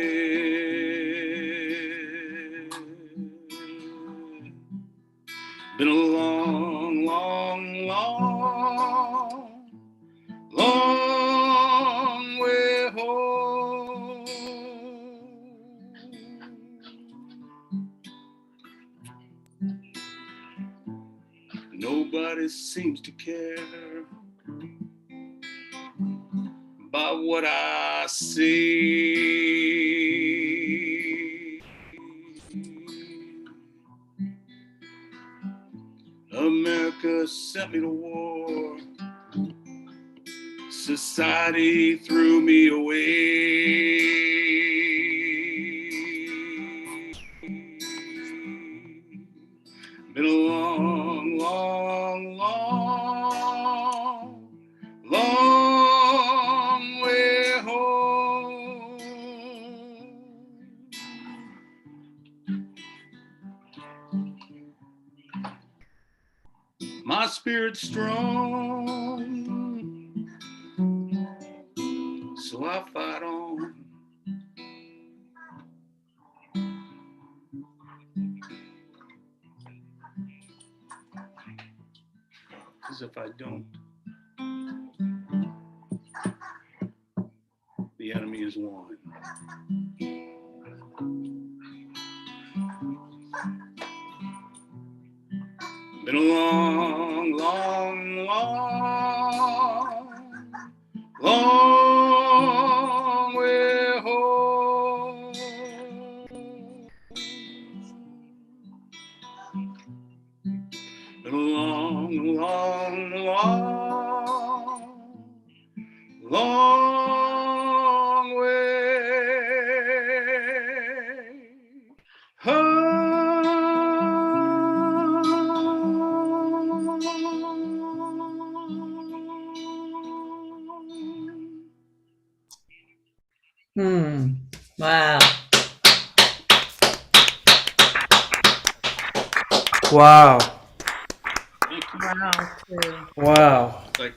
Been a long, long, long, long way home. Nobody seems to care about what I see. America sent me to war. Society threw me away. Been a long, long, long, long way home. My spirit's strong, so I fight on. Because if I don't, the enemy is won. Been a long, long, long, long way home. Been a long, long, long, long way Wow. Wow. Wow. Too. Wow. Like,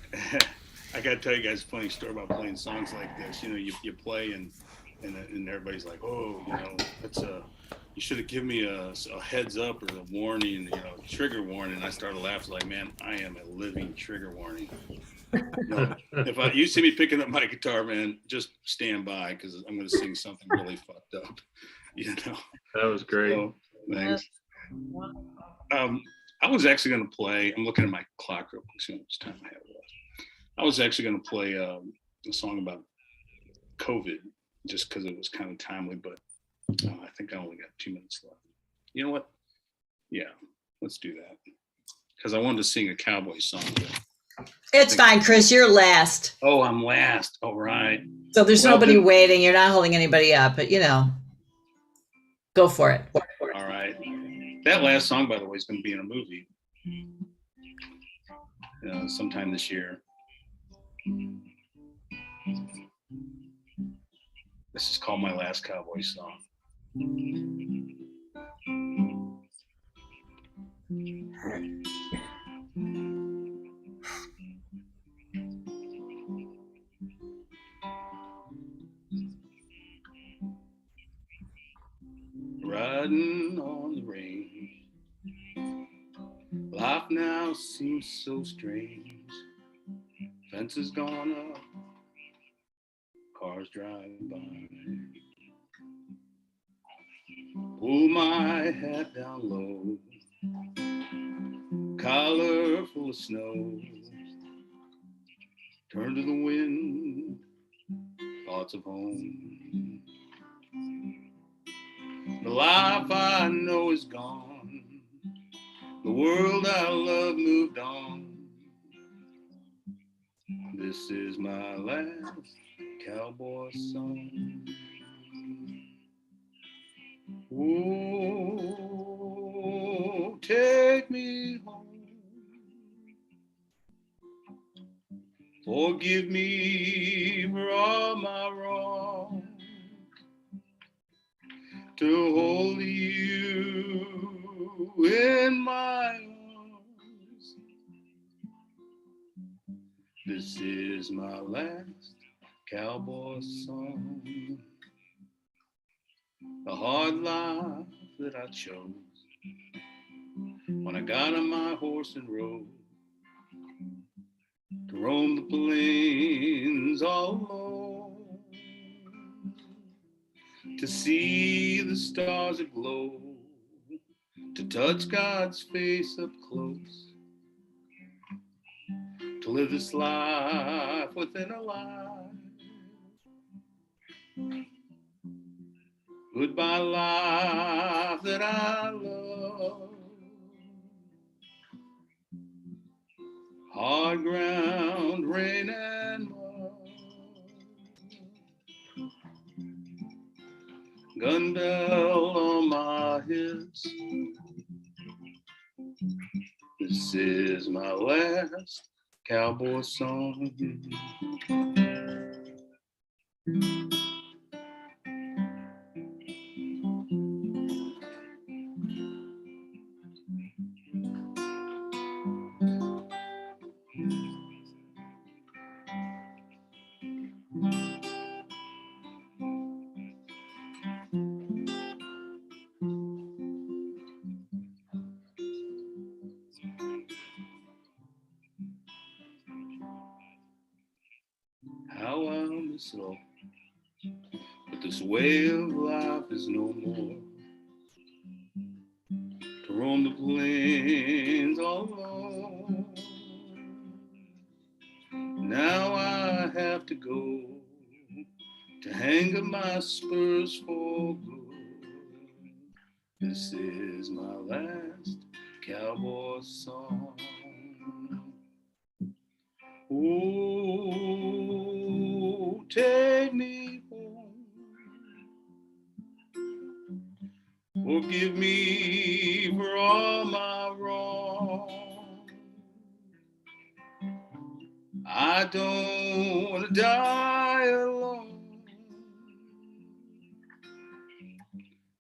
I gotta tell you guys a funny story about playing songs like this. You know, you play and everybody's like, oh, you know, that's you should have given me a heads up or a warning, you know, trigger warning. I started laughing like, man, I am a living trigger warning. No, if you see me picking up my guitar, man, just stand by because I'm going to sing something really fucked up. You know. That was great. So, thanks. I was actually going to play. I'm looking at my clock real quick, see how much time I have left. I was actually going to play a song about COVID, just because it was kind of timely. But I think I only got 2 minutes left. You know what? Yeah, let's do that. Because I wanted to sing a cowboy song. It's fine, Chris. You're last. Oh, I'm last. All right. So there's nobody waiting. You're not holding anybody up, but you know, go for it. All right. That last song, by the way, is going to be in a movie sometime this year. This is called My Last Cowboy Song. Riding on the range, life now seems so strange. Fences gone up, cars drive by. Pull my hat down low, collar full of snow. Turn to the wind, thoughts of home. The life I know is gone. The world I love moved on. This is my last cowboy song. Oh, take me home. Forgive me for all my wrong. To hold you in my arms. This is my last cowboy song. The hard life that I chose when I got on my horse and rode to roam the plains all alone, to see the stars aglow, to touch God's face up close, to live this life within a life. Goodbye, life that I love. Hard ground, rain and mud. Gun bell on my hips. This is my last cowboy song. How I miss it all, but this way of life is no more. To roam the plains all alone. Now I have to go to hang up my spurs for good. This is my last cowboy song. Oh, take me home. Forgive me for all my wrong. I don't want to die alone.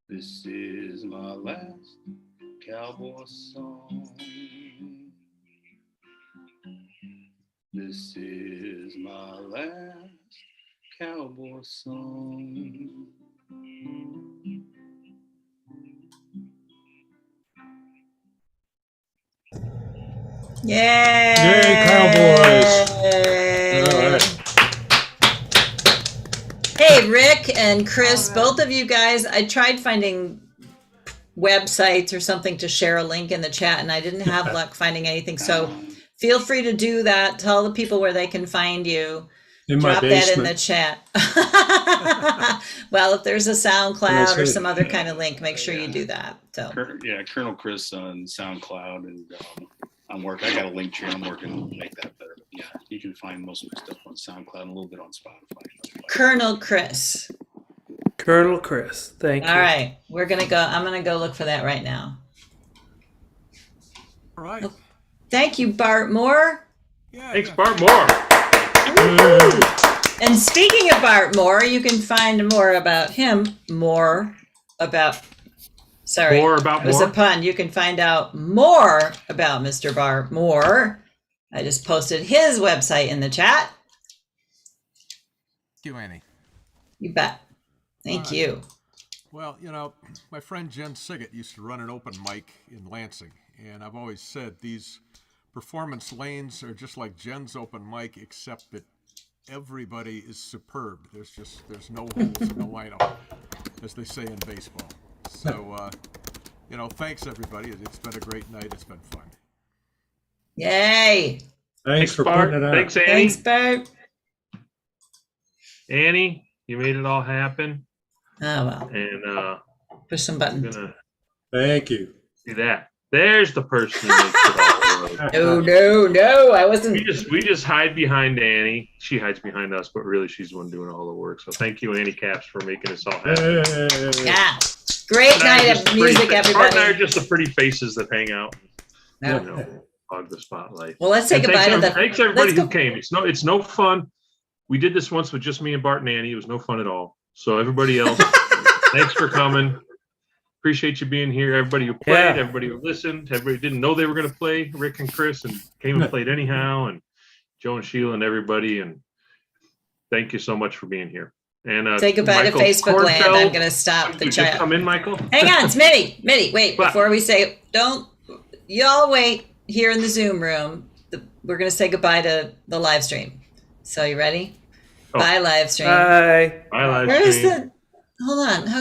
This is my last cowboy song. This is my last cowboy song. Yay! Yay, Cowboys! All right. Hey, Rick and Chris, both of you guys, I tried finding websites or something to share a link in the chat, and I didn't have luck finding anything. So feel free to do that. Tell the people where they can find you. In my Drop that in basement. the chat. Well, if there's a SoundCloud or some other kind of link, make sure you do that. So Yeah, Colonel Chris on SoundCloud, and I got a link tree. I'm working to make that better. But yeah, you can find most of my stuff on SoundCloud and a little bit on Spotify. Colonel Chris. Colonel Chris, thank you. All right, I'm gonna go look for that right now. All right. Thank you, Bart Moore. Thanks, Bart Moore. And speaking of Bart Moore, you can find more about him, it was a pun. You can find out more about Mr. Bart Moore. I just posted his website in the chat. Thank you, Annie. You bet. Thank you. Well, you know, my friend Jen Siggett used to run an open mic in Lansing, and I've always said these performance lanes are just like Jen's open mic, except that everybody is superb. There's no holes in the lineup, as they say in baseball. So, you know, thanks everybody. It's been a great night. It's been fun. Yay! Thanks for Bart. putting it on. Thanks, Annie. Thanks, Bart. Annie, you made it all happen. Oh, well. And push some buttons. Thank you. See that? There's the person that makes it all work. No, I wasn't. We just hide behind Annie. She hides behind us, but really she's the one doing all the work. So thank you, Annie Caps, for making us all happen. Yeah. Great night of music, everybody. Bart and I are just the pretty faces that hang out. No. You know, hog the spotlight. Well, let's say goodbye to the. Thanks everybody who came. It's no fun. We did this once with just me and Bart and Annie. It was no fun at all. So everybody else, thanks for coming. Appreciate you being here. Everybody who played, everybody who listened, everybody who didn't know they were going to play, Rick and Chris, and came and played anyhow, and Joe and Sheila and everybody. And thank you so much for being here. And say goodbye Michael to Facebook Kornfeld, land. I'm going to stop the just chat. Come in, Michael. Hang on, Smitty, wait. Before we say, y'all wait here in the Zoom room. We're going to say goodbye to the live stream. So you ready? Bye, live stream. Bye. Bye, live Where's stream. hold on.